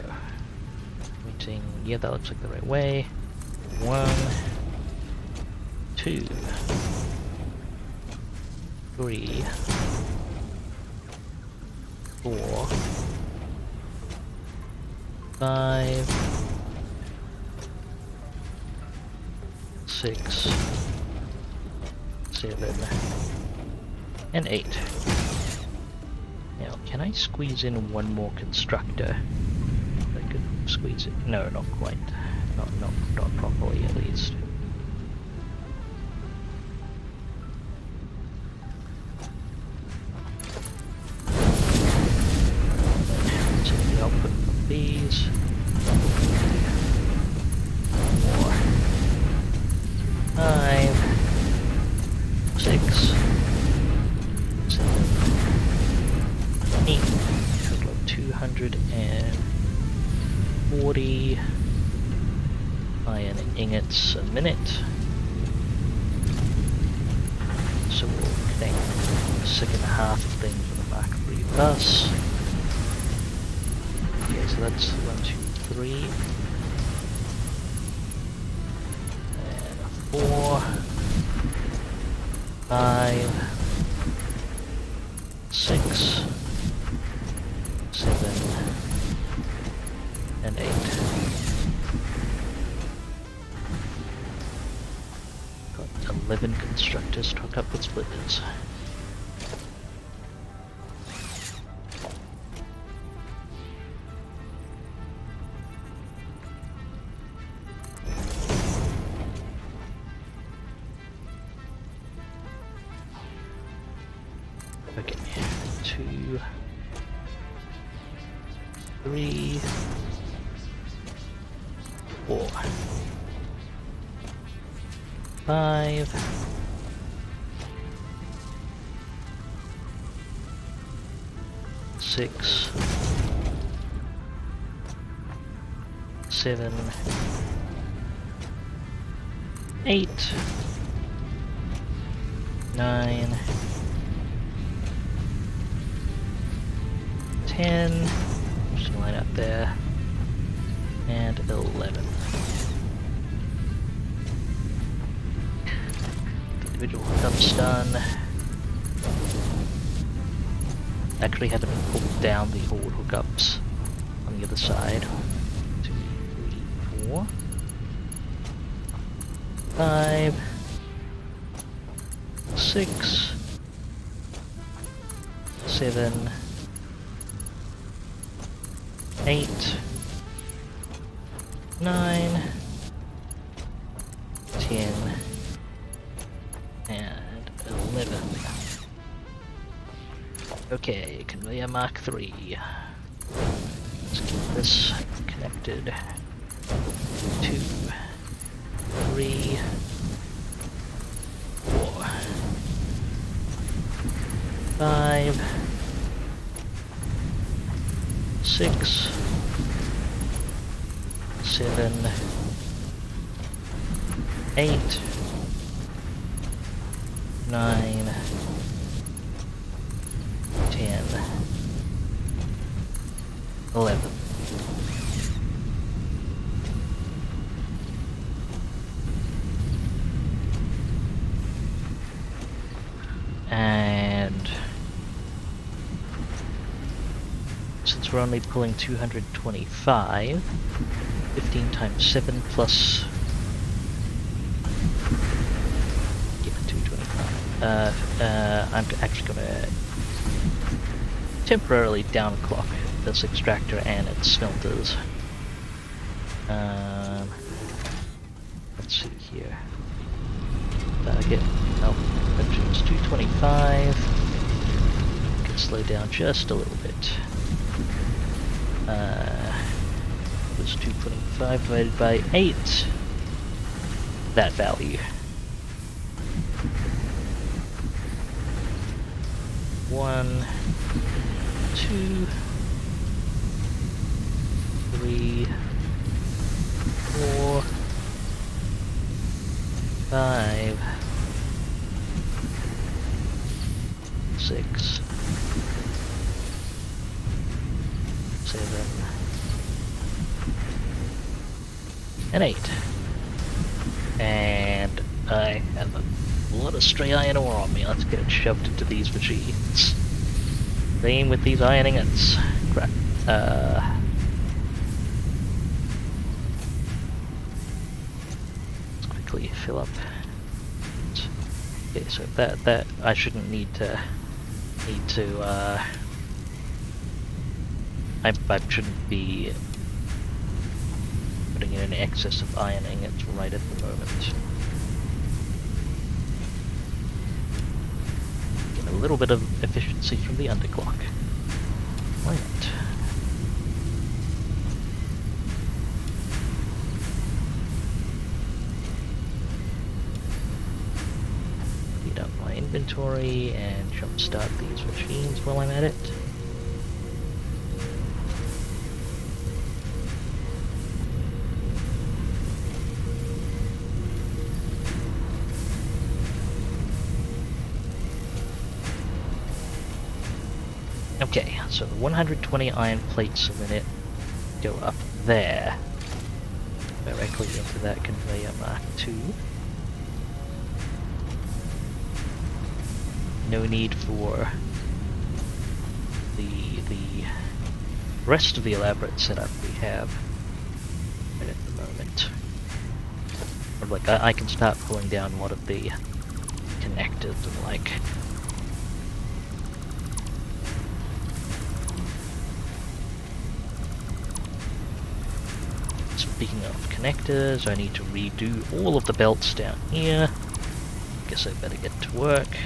Meeting, yeah, that looks like the right way. 1, 2, 3, 4, 5, 6, 7, and 8. Now, can I squeeze in one more constructor? I could squeeze it. No, not quite. Not properly, at least. Check the output of these. 4, 5, 6, 7, 8. Total of 240 iron ingots a minute. So we'll connect the second half of things with a Mark III bus. Okay, so that's 1, 2, 3. And 4, 5, 6, 7, and 8. Got 11 constructors stocked up with splitters. Okay, 2, 3, 4, 5, 6, 7, 8, 9, 10, just line up there, and 11. Individual hookups done. Actually had to pull down the old hookups on the other side. 2, 3, 4, 5, 6, 7, 8, 9, 10, and 11. Okay, conveyor Mark 3. Let's keep this connected. 2, 3, 4, 5, 6, 7, 8, 9, 10, 11. And since we're only pulling 225, 15 times 7 plus 225. I'm actually gonna temporarily downclock this extractor and its smelters. Let's see here. Target. Oh, it's 225. Can slow down just a little bit. Was 225 divided by 8. That value. 1, 2, 3, 4, 5, 6, 7, and 8. And I have a lot of stray iron ore on me. Let's get it shoved into these machines. Same with these ironing ends. Crap. Let's quickly fill up. Okay, so that I shouldn't need to I shouldn't be putting in an excess of ironing. It's right at the moment. Get a little bit of efficiency from the underclock. Why not? Speed up my inventory and jumpstart these machines while I'm at it. Okay, so the 120 iron plates a minute go up there, directly into that conveyor Mark 2. No need for the rest of the elaborate setup we have right at the moment. Or like I can start pulling down one of the connectors and like. Speaking of connectors, I need to redo all of the belts down here. Guess I better get to work.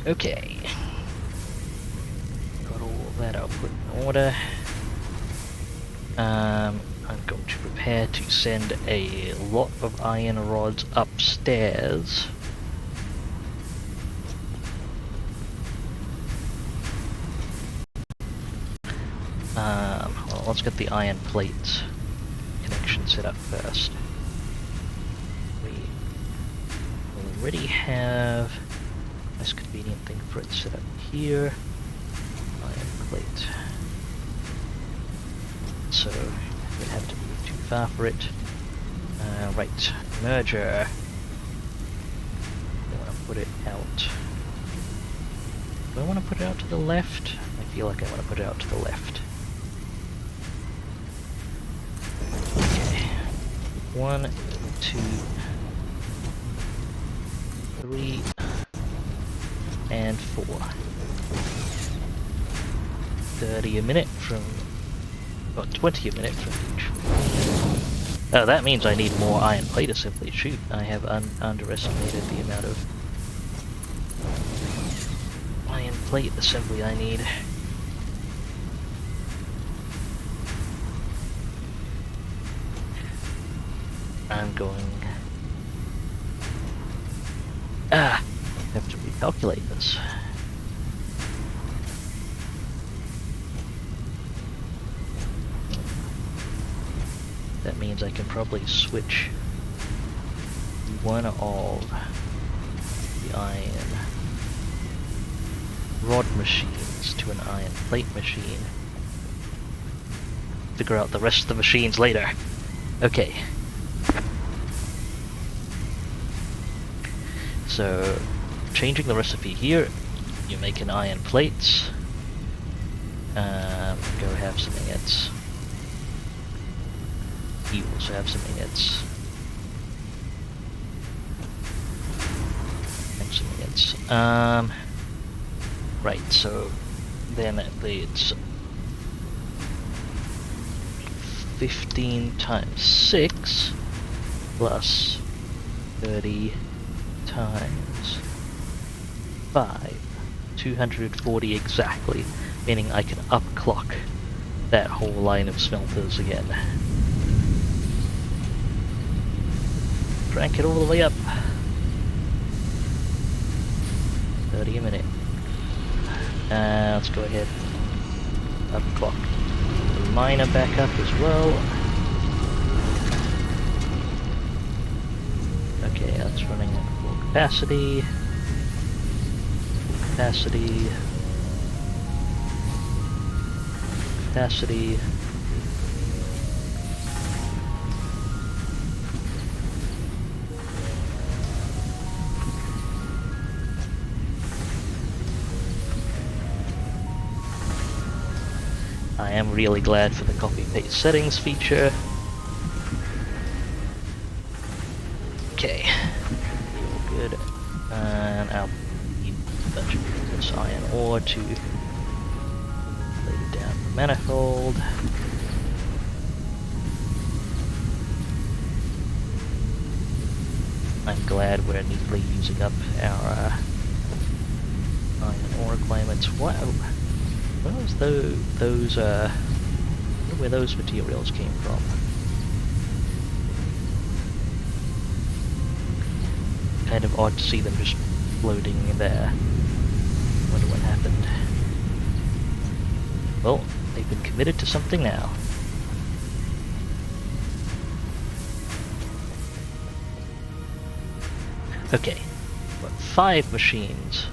Okay. Got all that output in order. I'm going to prepare to send a lot of iron rods upstairs. Well, let's get the iron plates connection set up first. We already have a nice convenient thing for it set up here. Iron plate. So we'd have to move too far for it. Right, merger. I want to put it out. Do I want to put it out to the left? I feel like I want to put it out to the left. Okay. 1, 2, 3, and 4. 30 a minute from... Well, 20 a minute from each. Oh, that means I need more iron plate assembly. Shoot, I have underestimated the amount of iron plate assembly I need. I'm going... I have to recalculate this. That means I can probably switch one of the iron rod machines to an iron plate machine. Figure out the rest of the machines later. Okay. So, changing the recipe here, you make an iron plates. Go have some ingots. You also have some ingots. And some ingots. Right, so then it's 15 times 6 plus 30 times 5. 240 exactly, meaning I can upclock that whole line of smelters again. Crank it all the way up. 30 a minute. Let's go ahead. Upclock the miner back up as well. Okay, that's running at full capacity. Capacity. Capacity. I am really glad for the copy-paste settings feature. Okay, all good. And I'll need a bunch of this iron ore to lay it down the manifold. I'm glad we're neatly using up our iron ore requirements. Wow. Where was those, I wonder where those materials came from. Kind of odd to see them just floating in there. Wonder what happened. Well, they've been committed to something now. Okay, got 5 machines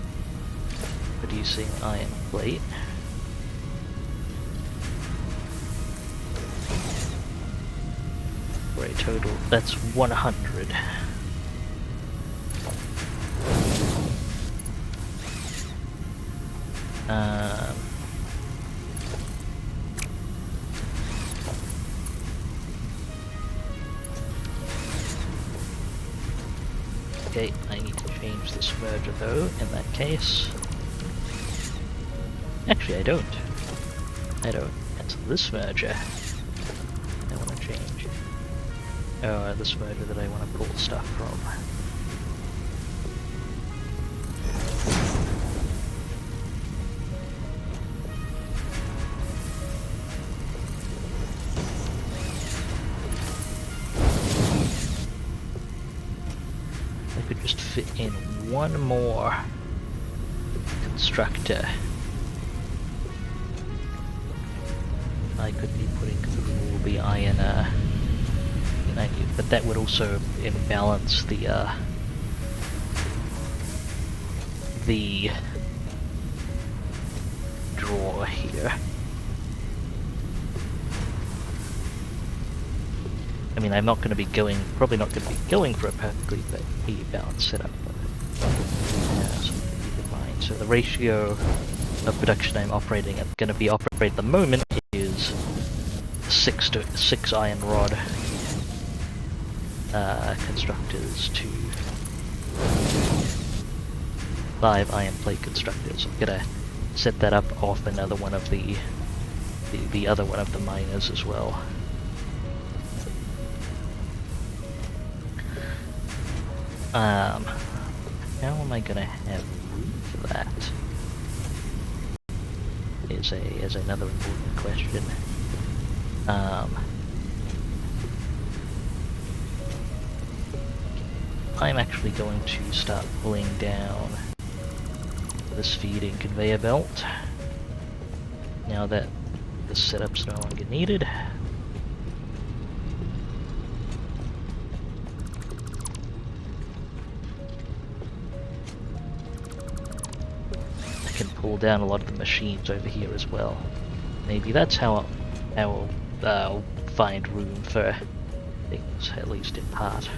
producing iron plate. For a total, that's 100. Okay, I need to change this merger though, in that case. Actually, I don't. It's this merger I want to change. Oh, this merger that I want to pull stuff from. one more constructor I could be putting through the iron, but that would also imbalance the draw here. I mean, I'm not going to be going, probably not going to be going for a perfectly balanced setup, but something to keep in mind. So the ratio of production I'm operating at, going to be operating at the moment is 6 iron rod constructors to 5 iron plate constructors. I'm gonna set that up off another one of the other one of the miners as well. How am I gonna have room for that? Is another important question. I'm actually going to start pulling down this feeding conveyor belt now that the setup's no longer needed. I can pull down a lot of the machines over here as well. Maybe that's how I'll find room for things, at least in part.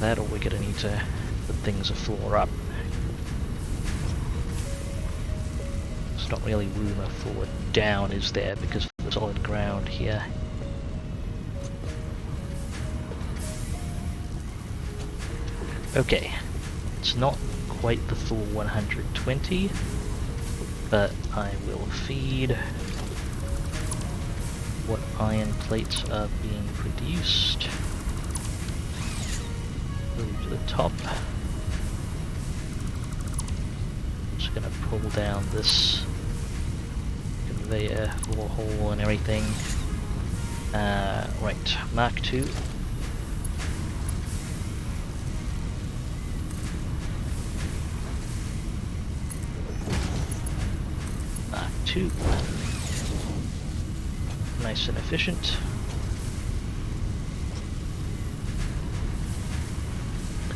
That, or we're gonna need to put things a floor up. There's not really room a floor down, is there, because of the solid ground here. Okay, it's not quite the full 120, but I will feed what iron plates are being produced to the top. I'm just gonna pull down this conveyor floor hole and everything. Right, Mark 2. Mark 2. Nice and efficient.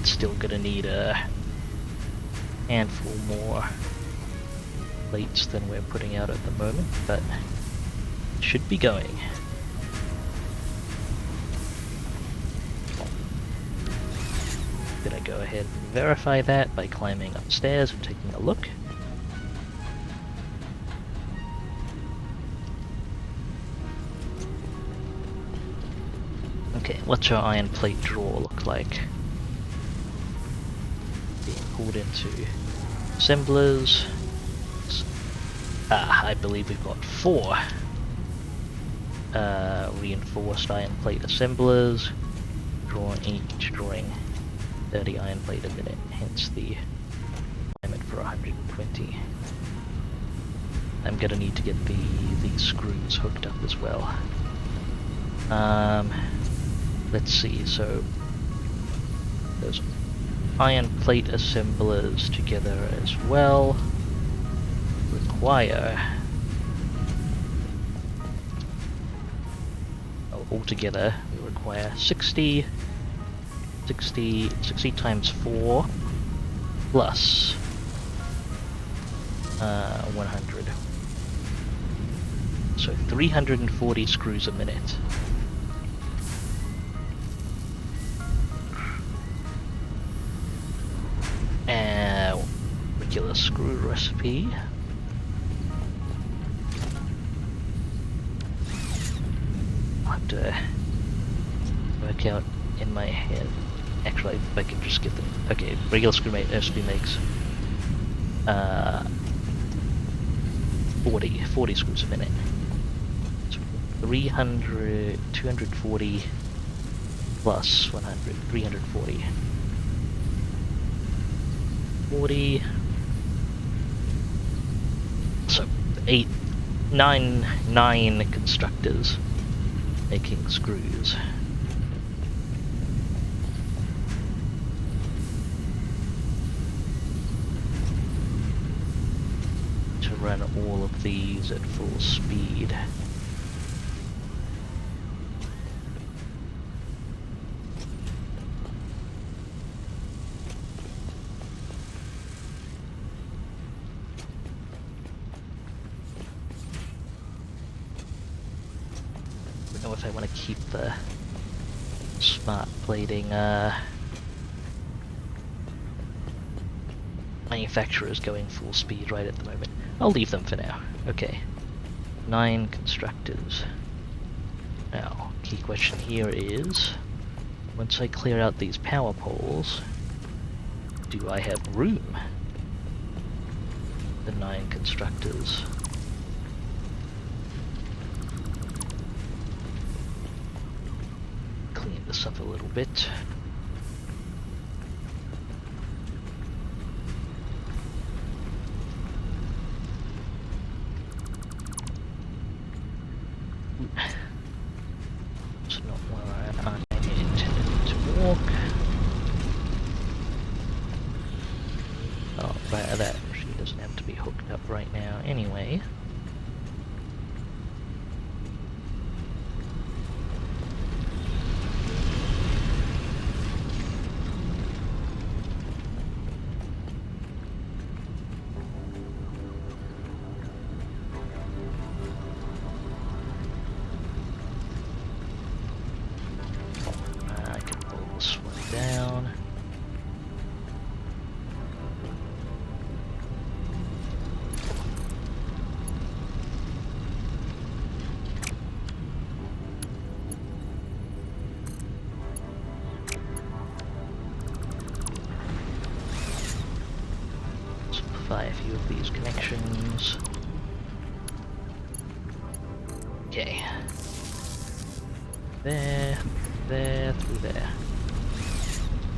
Still gonna need a handful more plates than we're putting out at the moment, but should be going. Gonna go ahead and verify that by climbing upstairs and taking a look. Okay, what's our iron plate drawer look like? Pulled into assemblers. I believe we've got 4 reinforced iron plate assemblers, each drawing 30 iron plate a minute, hence the limit for 120. I'm gonna need to get these screws hooked up as well. Let's see, so those iron plate assemblers together as well require, altogether we require 60 times 4 plus 100, so 340 screws a minute. Regular screw recipe. I'll have to work out in my head. Actually, if I can just get them. Okay, regular screw recipe makes 40 screws a minute. So 240 plus 100, 340. 40. So 9 constructors making screws. to run all of these at full speed. I don't know if I want to keep the smart plating manufacturers going full speed right at the moment. I'll leave them for now. Okay. 9 constructors. Now, key question here is, once I clear out these power poles, do I have room? The 9 constructors. Clean this up a little bit. It's not where I intended to walk. Oh, that machine doesn't have to be hooked up right now anyway. A few of these connections. Okay. There, through there.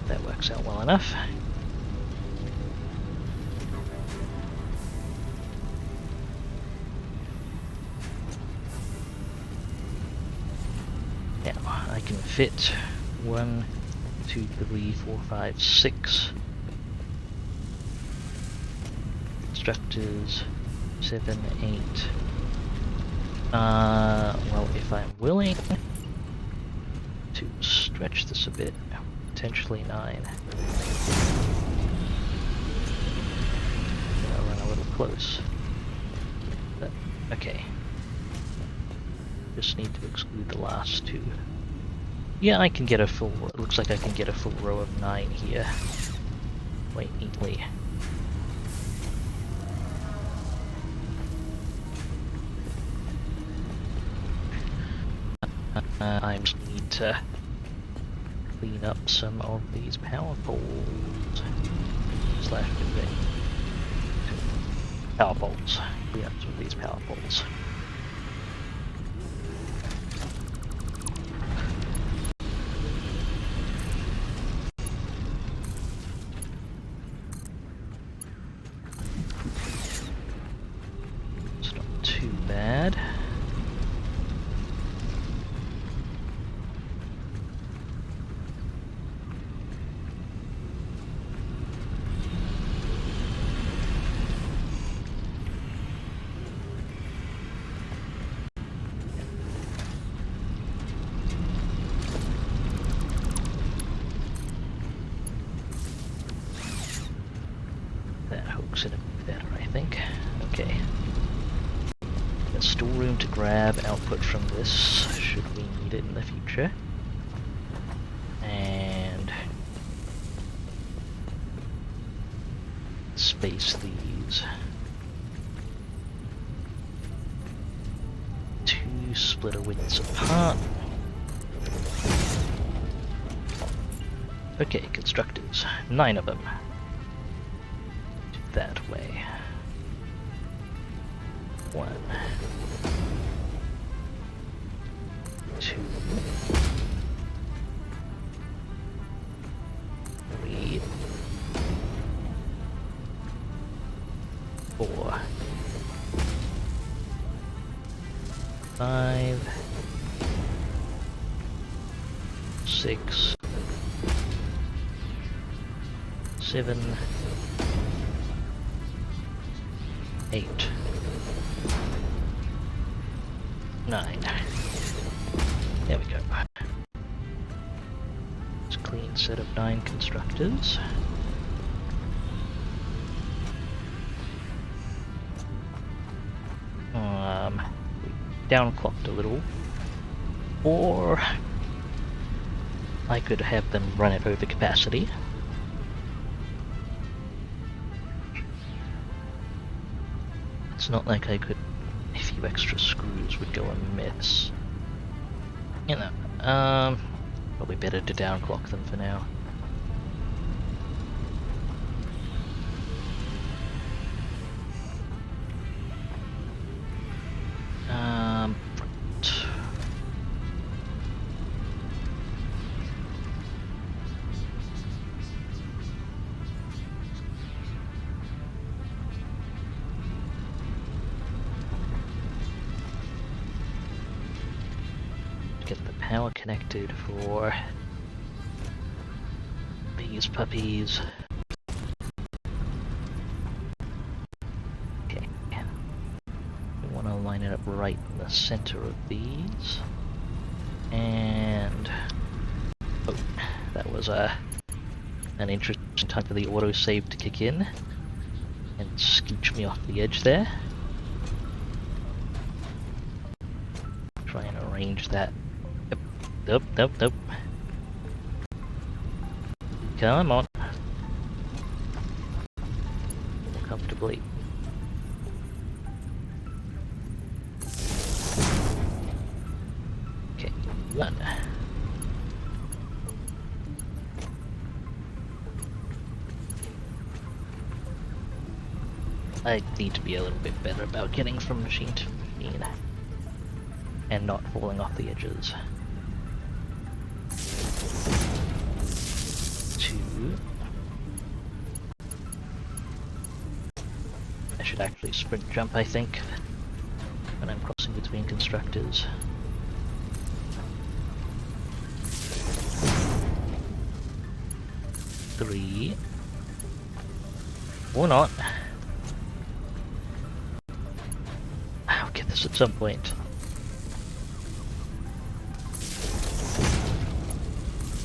That works out well enough. Now, I can fit 1, 2, 3, 4, 5, 6 constructors, 7, 8. Well, if I'm willing to stretch this a bit, potentially 9. I'll run a little close. But, okay. Just need to exclude the last 2. Yeah, I can get a full. It looks like I can get a full row of 9 here quite neatly. I just need to clean up some of these power poles. Slash convey. Power poles. Clean up some of these power poles. It's not too bad. In a bit better, I think. Okay. Got storeroom to grab output from this, should we need it in the future. And space these. 2 splitter widths apart. Okay, constructors. 9 of them. That way. 1, 2, 3, 4, 5, 6, 7, 8. 9. There we go. It's a clean set of 9 constructors. We downclocked a little. Or I could have them run it over capacity. It's not like a few extra screws would go amiss. You know, probably better to downclock them for now. Right. Get the power connected for these puppies. Okay. We want to line it up right in the center of these. And oh, that was an interesting time for the autosave to kick in and scooch me off the edge there. Try and arrange that. Yep. Nope. Come on. More comfortably. Okay, 1. I need to be a little bit better about getting from machine to machine and not falling off the edges. 2. I should actually sprint jump, I think, when I'm crossing between constructors. 3. Or not. I'll get this at some point.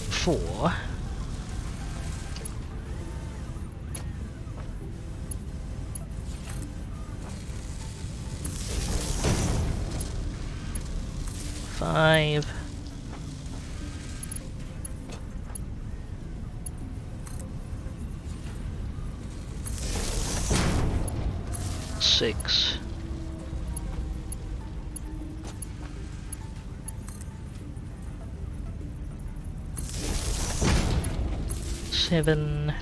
4. 5. 6. 7.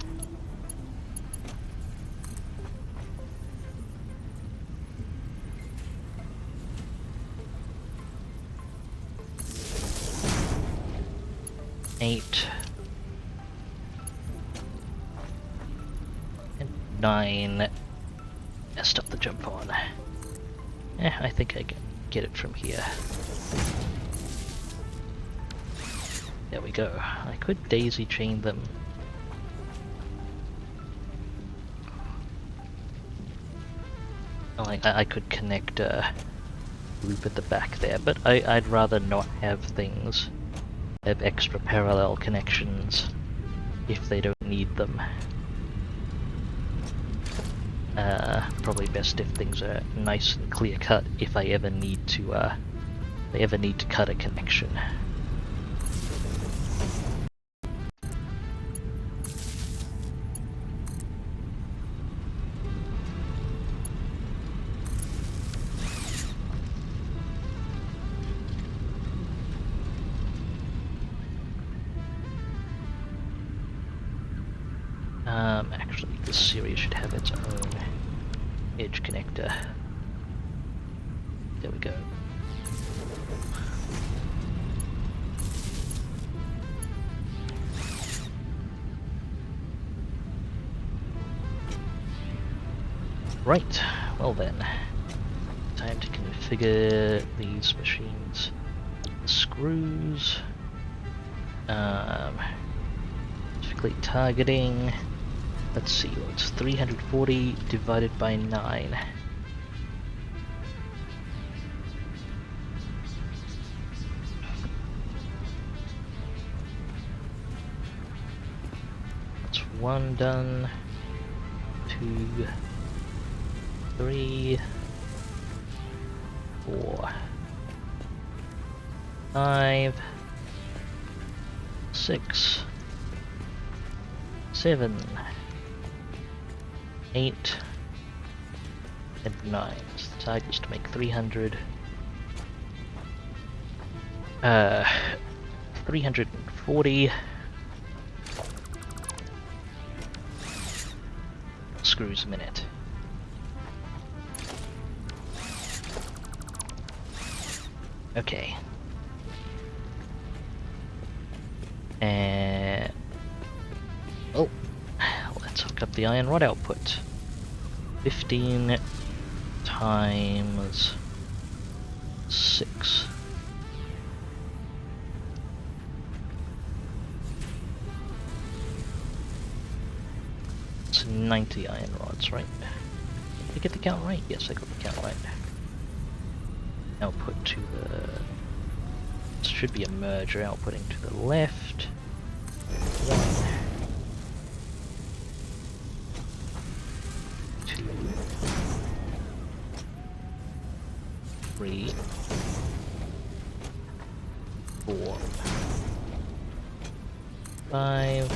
8. And 9. Stop the jump on. I think I can get it from here. There we go. I could daisy chain them. Like I could connect a loop at the back there, but I'd rather not have things have extra parallel connections if they don't need them. Probably best if things are nice and clear cut if I ever need to cut a connection. Actually, this series should have its own edge connector. There we go. Right, well then, time to configure these machines. Screws, specifically targeting. Let's see, what's 340 divided by 9? That's 1 done. 2, 3, 4, 5, 6, 7, 8, and 9. So I just make 300. 340 screws a minute. Okay. And oh, let's hook up the iron rod output. 15 times 6. It's 90 iron rods, right? Did I get the count right? Yes, I got the count right. Output to the... This should be a merger outputting to the left. 1, 2, 3, 4, 5,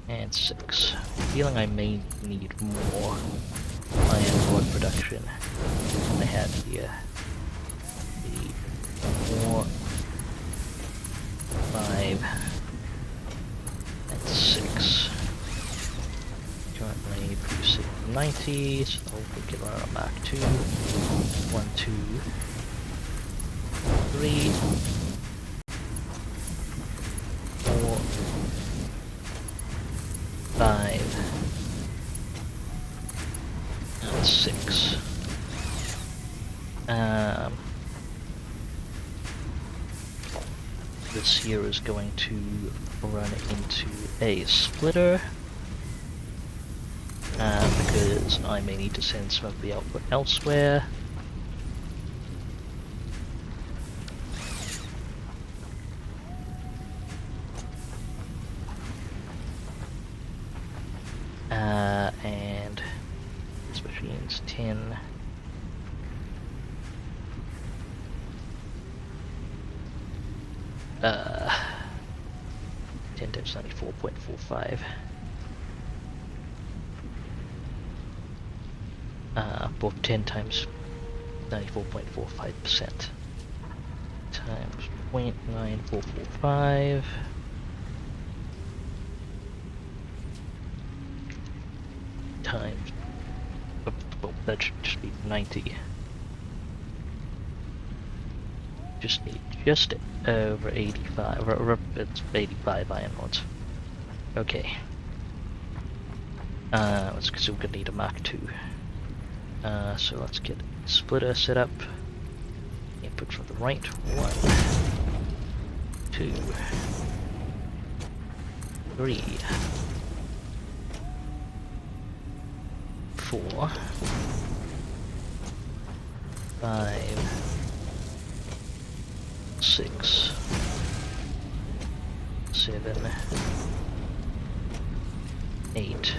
and 6. Feeling I may need more iron rod production than I have here. 4, 5, and 6. Currently producing 90, so we can run on Mark 2. 1, 2, 3, 4, 5, and 6. This here is going to run into a splitter, because I may need to send some of the output elsewhere. And this machine's 10. Uh, 10 times 94.45. For 10 times 94.45% times 0.9445 times, well, that should just be 90. Just need just over 85, or it's 85 iron rods. Okay. Let's, because we're gonna need a Mark II. So let's get splitter set up. Input from the right. 1, 2, 3, 4, 5, 6, 7, 8,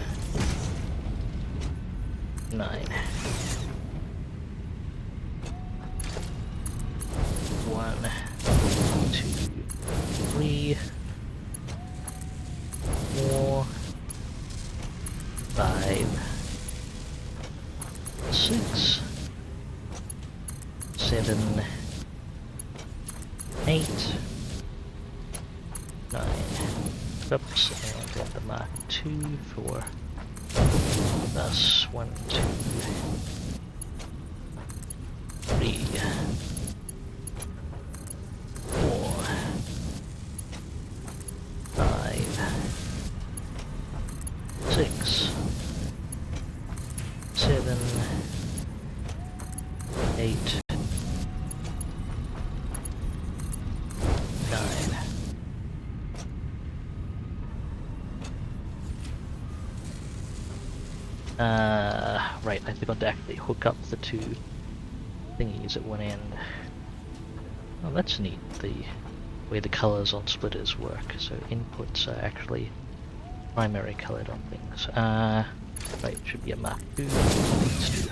9. 1, 2, 3, 4, 5, 6, 7, 8, 9. Oops, and then the Mark II for thus 1, 2, 3, 4, 5, 6, 7, 8, 9. Right, I forgot to actually hook up the two thingies at one end. Oh, that's neat, the way the colors on splitters work. So inputs are actually primary colored on things. Right, should be a map. Let's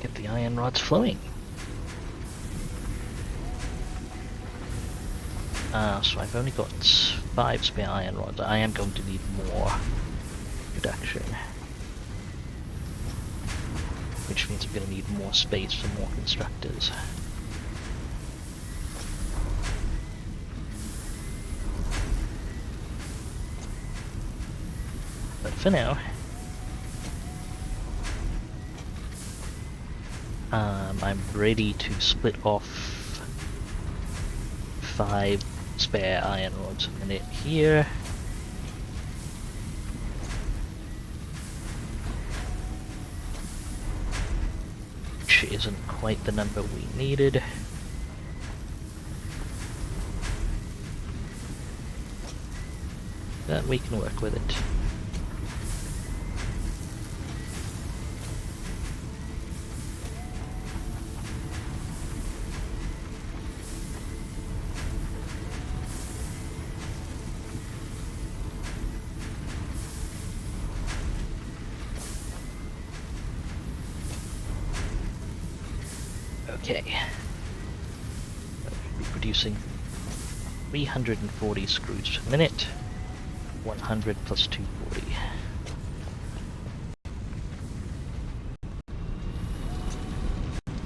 get the iron rods flowing. So I've only got 5 spare iron rods. I am going to need more production. Which means I'm going to need more space for more constructors. But for now, I'm ready to split off 5 spare iron rods a minute here. Which isn't quite the number we needed. But we can work with it. Okay. We'll be producing 340 screws per minute. 100 plus 240.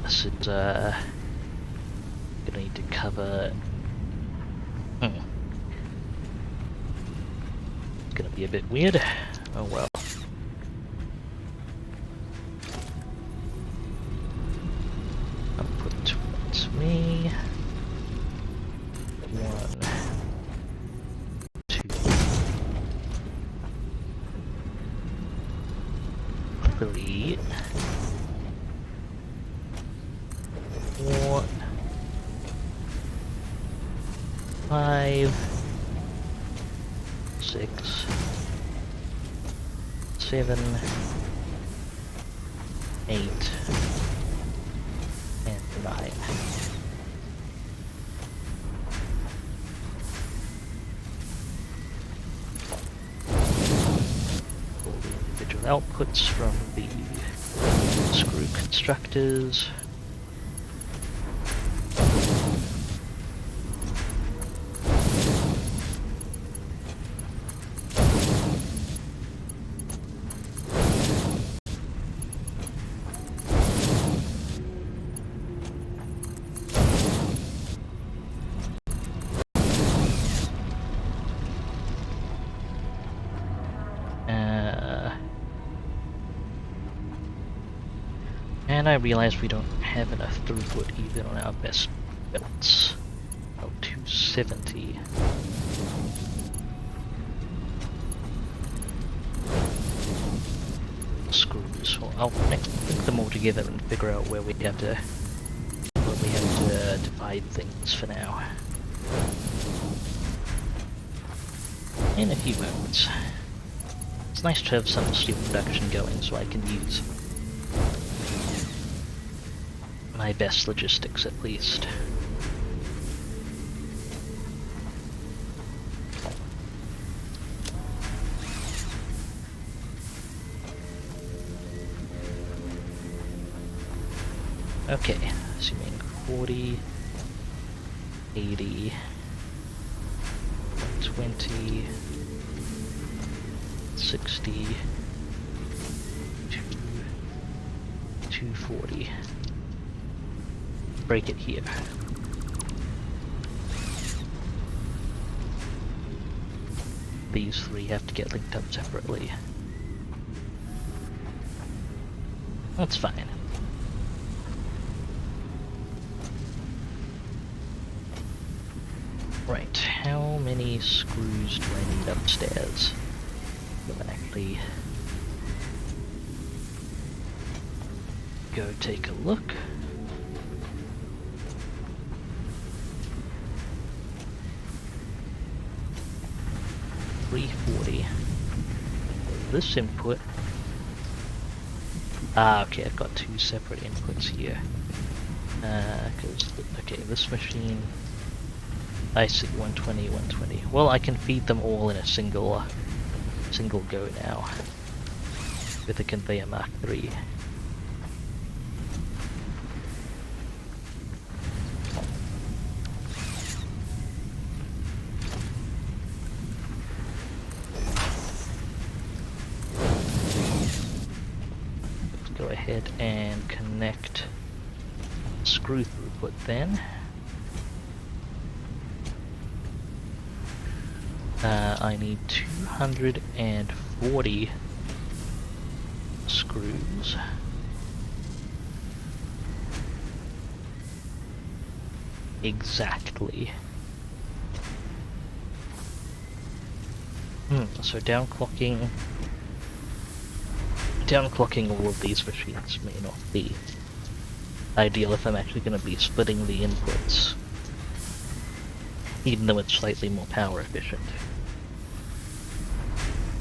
This is gonna need to cover. It's gonna be a bit weird. Oh well. Output towards me. 1, 2, 3, 4, 5, 6, 7, 8, and 9. All the individual outputs from the screw constructors. And I realize we don't have enough throughput even on our best belts. Oh, 270. Screws. Well, I'll link them all together and figure out where we have to divide things for now. In a few moments. It's nice to have some steel production going so I can use my best logistics at least. Okay, assuming 40, 80, 120, 60, 240. Break it here. These 3 have to get linked up separately. That's fine. Right, how many screws do I need upstairs? We'll actually go take a look. This input. Okay, I've got 2 separate inputs here. Okay, this machine I see, 120, 120. Well, I can feed them all in a single go now with the conveyor Mark III. Let's go ahead and connect screw throughput then. I need 240 screws. Exactly. So downclocking all of these machines may not be ideal if I'm actually going to be splitting the inputs, even though it's slightly more power efficient.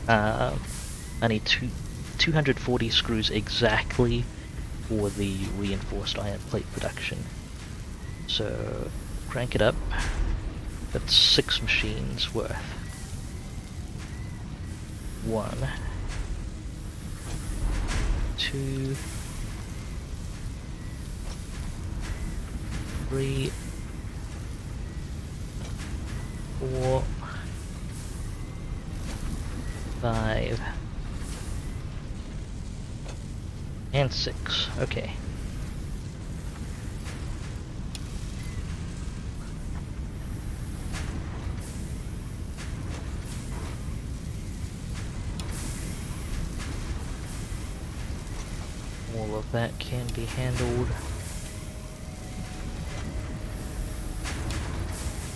I need 240 screws exactly for the reinforced iron plate production. So crank it up. That's 6 machines worth. 1, 2, 3, 4, 5, and 6. Okay. All of that can be handled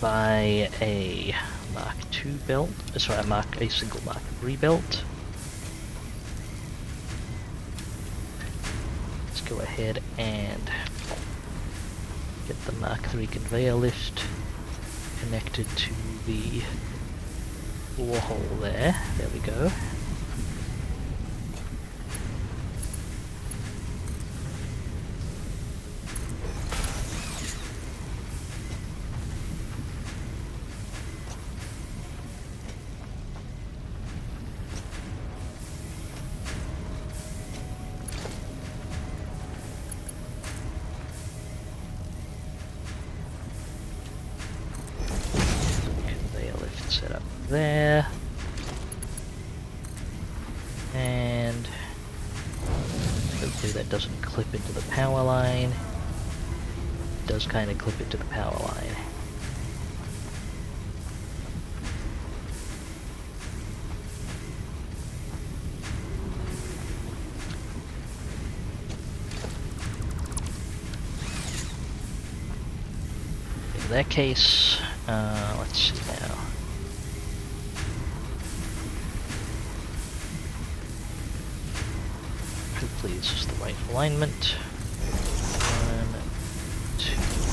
by a Mark II belt. Sorry, a single Mark III belt. Let's go ahead and get the Mark III conveyor lift connected to the bore hole there. There we go. Set up there, and hopefully that doesn't clip into the power line. It does kind of clip into the power line. In that case, let's see now. Hopefully this is the right alignment. 1, 2, 3.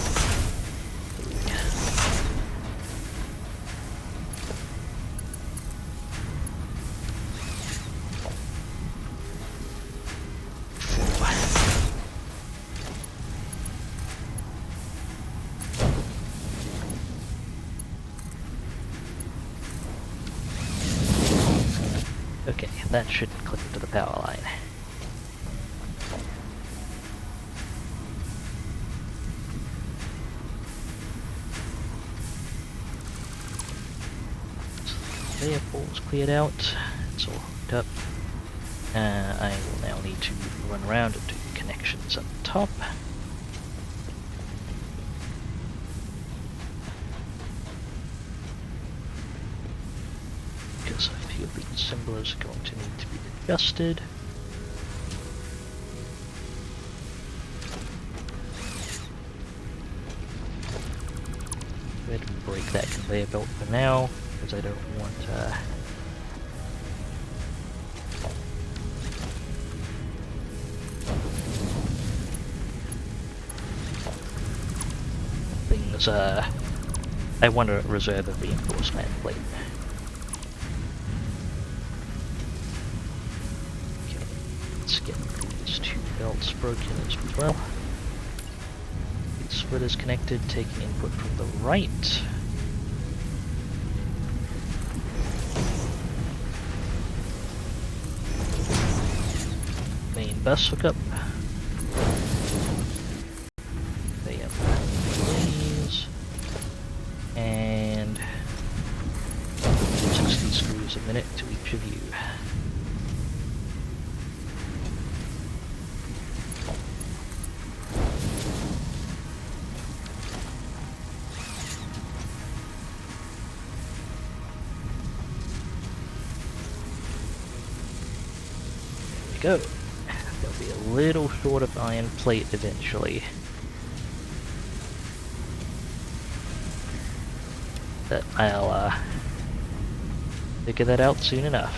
Okay, that should clip into the power line. Conveyor pole's cleared out. It's all hooked up. I will now need to run around and do connections up top. Because a few of the assemblers are going to need to be adjusted. Go ahead and break that conveyor belt for now, because I don't want things, I want to reserve a reinforced iron plate. Okay, let's get these 2 belts broken as well. The splitter's connected, taking input from the right. bus hookup. They have these. And 60 screws a minute to each of you. Go. There'll be a little short of iron plate eventually. But I'll figure that out soon enough.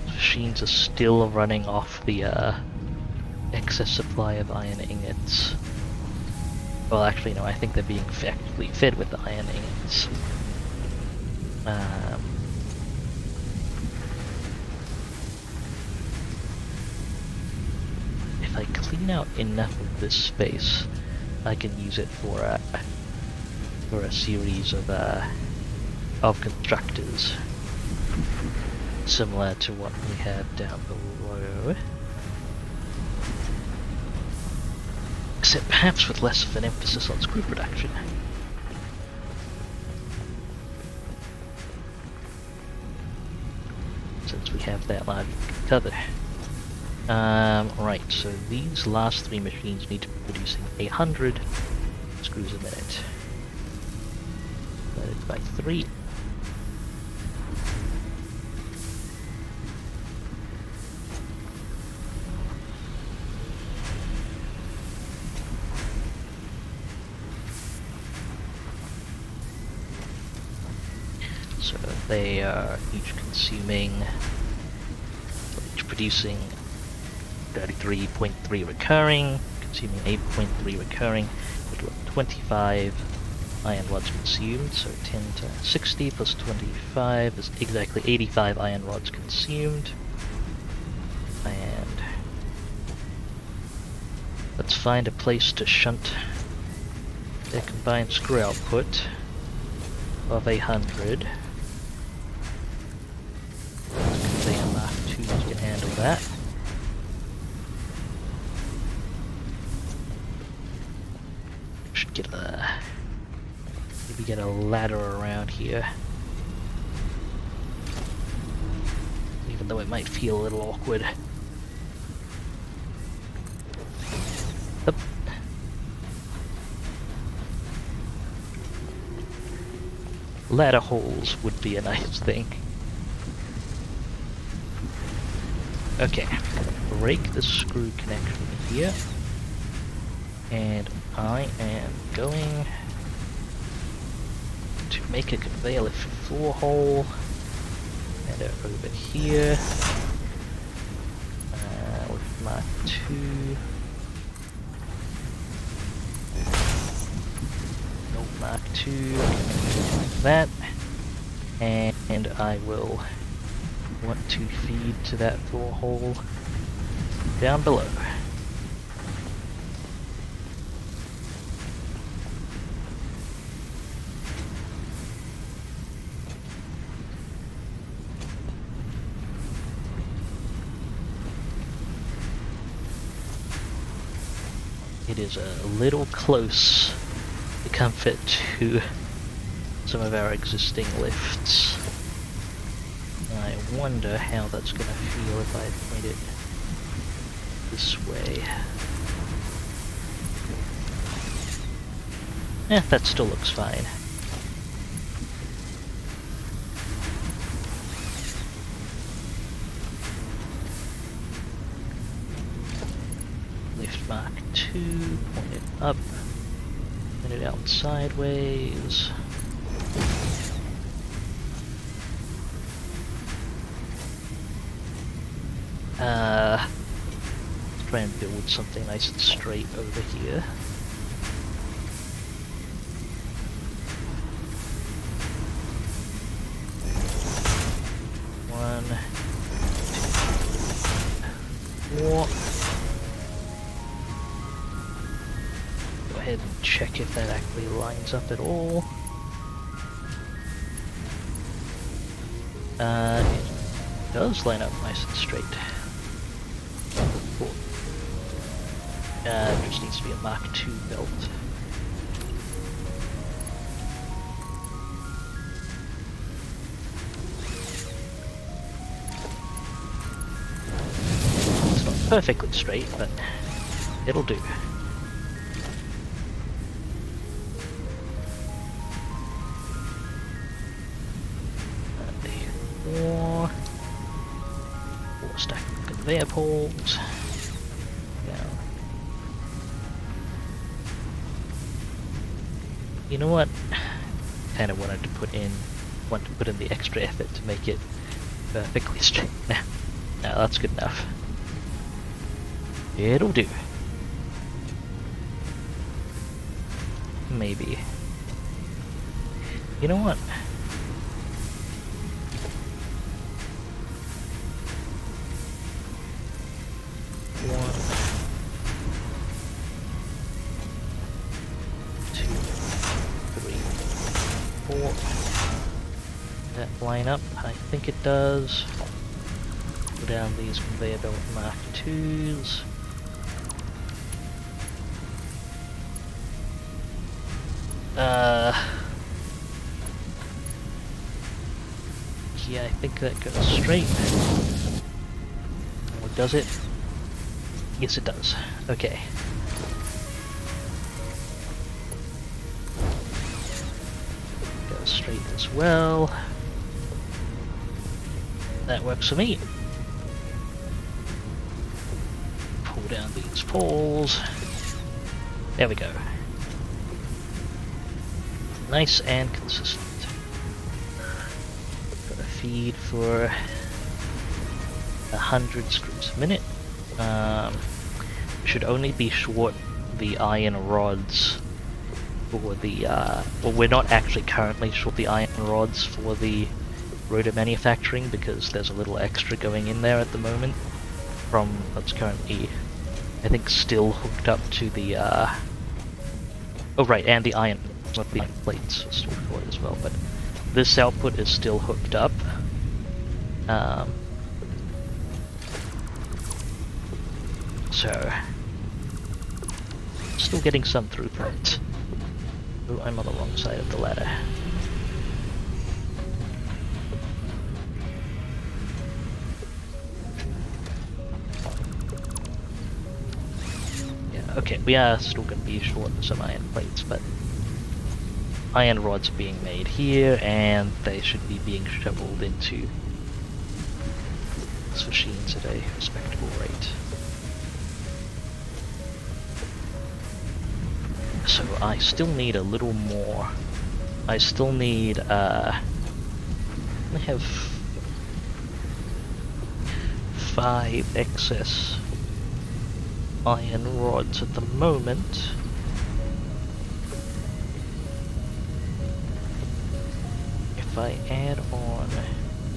Machines are still running off the excess supply of iron ingots. Well, actually, no, I think they're being effectively fed with the iron ingots. If I clean out enough of this space, I can use it for a series of constructors, similar to what we have down below. Except perhaps with less of an emphasis on screw production. Since we have that large covered. Right, so these last three machines need to be producing 100 screws a minute. Divided by 3. So they are each producing 33.3 recurring, consuming 8.3 recurring, total of 25 iron rods consumed, so 10 to 60 plus 25 is exactly 85 iron rods consumed. And let's find a place to shunt their combined screw output of 100. Conveyor Mark 2s can handle that. Should get maybe get a ladder around here. Even though it might feel a little awkward. Up. Ladder holes would be a nice thing. Okay, break the screw connection here. And I am going to make a conveyor lift 4 hole. And over here. With Mark 2. Mark 2, like that, and I will want to feed to that 4 hole down below. It is a little close to comfort to some of our existing lifts. And I wonder how that's going to feel if I point it this way. Yeah, that still looks fine. Lift Mark 2, point it up, point it out sideways. Let's try and build something nice and straight over here. One, two, 4. ahead and check if that actually lines up at all. It does line up nice and straight. Cool. Just needs to be a Mark II belt. It's not perfectly straight, but it'll do. Four stack of conveyor poles. Now, you know what? Kind of want to put in the extra effort to make it perfectly straight. Now, that's good enough. It'll do. Maybe. You know what? That line up? I think it does. Go down these conveyor belt Mark IIs. Yeah, I think that goes straight. Or does it? Yes, it does. Okay. Goes straight as well. That works for me. Pull down these poles. There we go. Nice and consistent. Got a feed for 100 screws a minute. Should only be short the iron rods for the, well, we're not actually currently short the iron rods for the rotor manufacturing because there's a little extra going in there at the moment from what's currently, I think, still hooked up to the, oh right, and the iron plates are still short as well, but this output is still hooked up. So, still getting some throughput. Oh, I'm on the wrong side of the ladder. Yeah, okay, we are still going to be short some iron plates, but iron rods are being made here, and they should be being shoveled into these machines at a respectable rate. So I still need a little more. I still need, I have 5 excess iron rods at the moment. If I add on,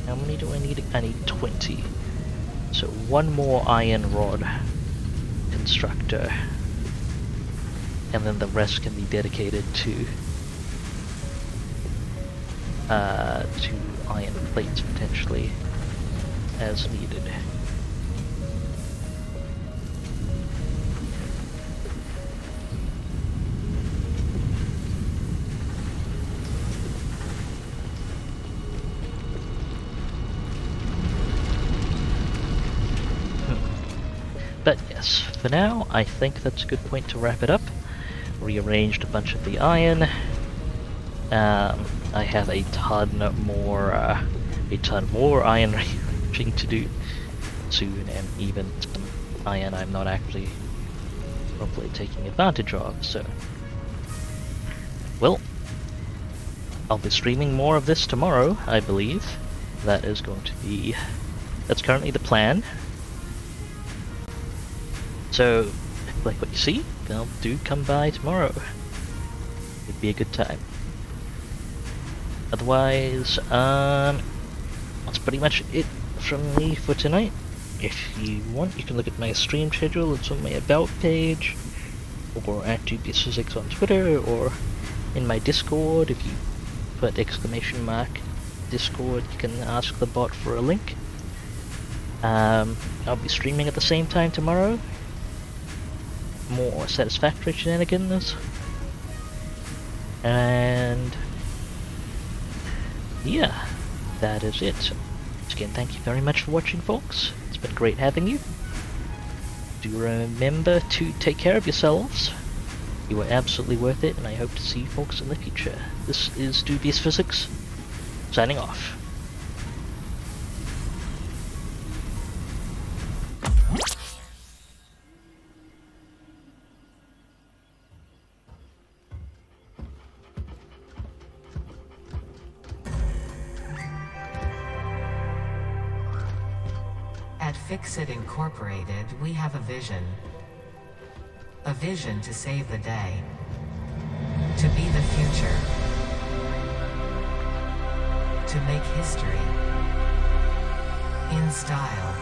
how many do I need? I need 20. So one more iron rod constructor. And then the rest can be dedicated to iron plates potentially as needed. But yes, for now I think that's a good point to wrap it up. Rearranged a bunch of the iron. I have a ton more iron rearranging to do soon, and even some iron I'm not actually properly taking advantage of. So, well, I'll be streaming more of this tomorrow, I believe. That's currently the plan. So, if you like what you see, well, do come by tomorrow. It'd be a good time. Otherwise, that's pretty much it from me for tonight. If you want, you can look at my stream schedule. It's on my About page. or at Dubious Physics on Twitter, or in my Discord. If you put !Discord, you can ask the bot for a link. I'll be streaming at the same time tomorrow. More Satisfactory Shenanigans. And yeah, that is it. Once again, thank you very much for watching, folks. It's been great having you. Do remember to take care of yourselves. You are absolutely worth it, and I hope to see you folks in the future. This is Dubious Physics, signing off. At Fix-It Incorporated, we have a vision. A vision to save the day. To be the future. To make history. In style.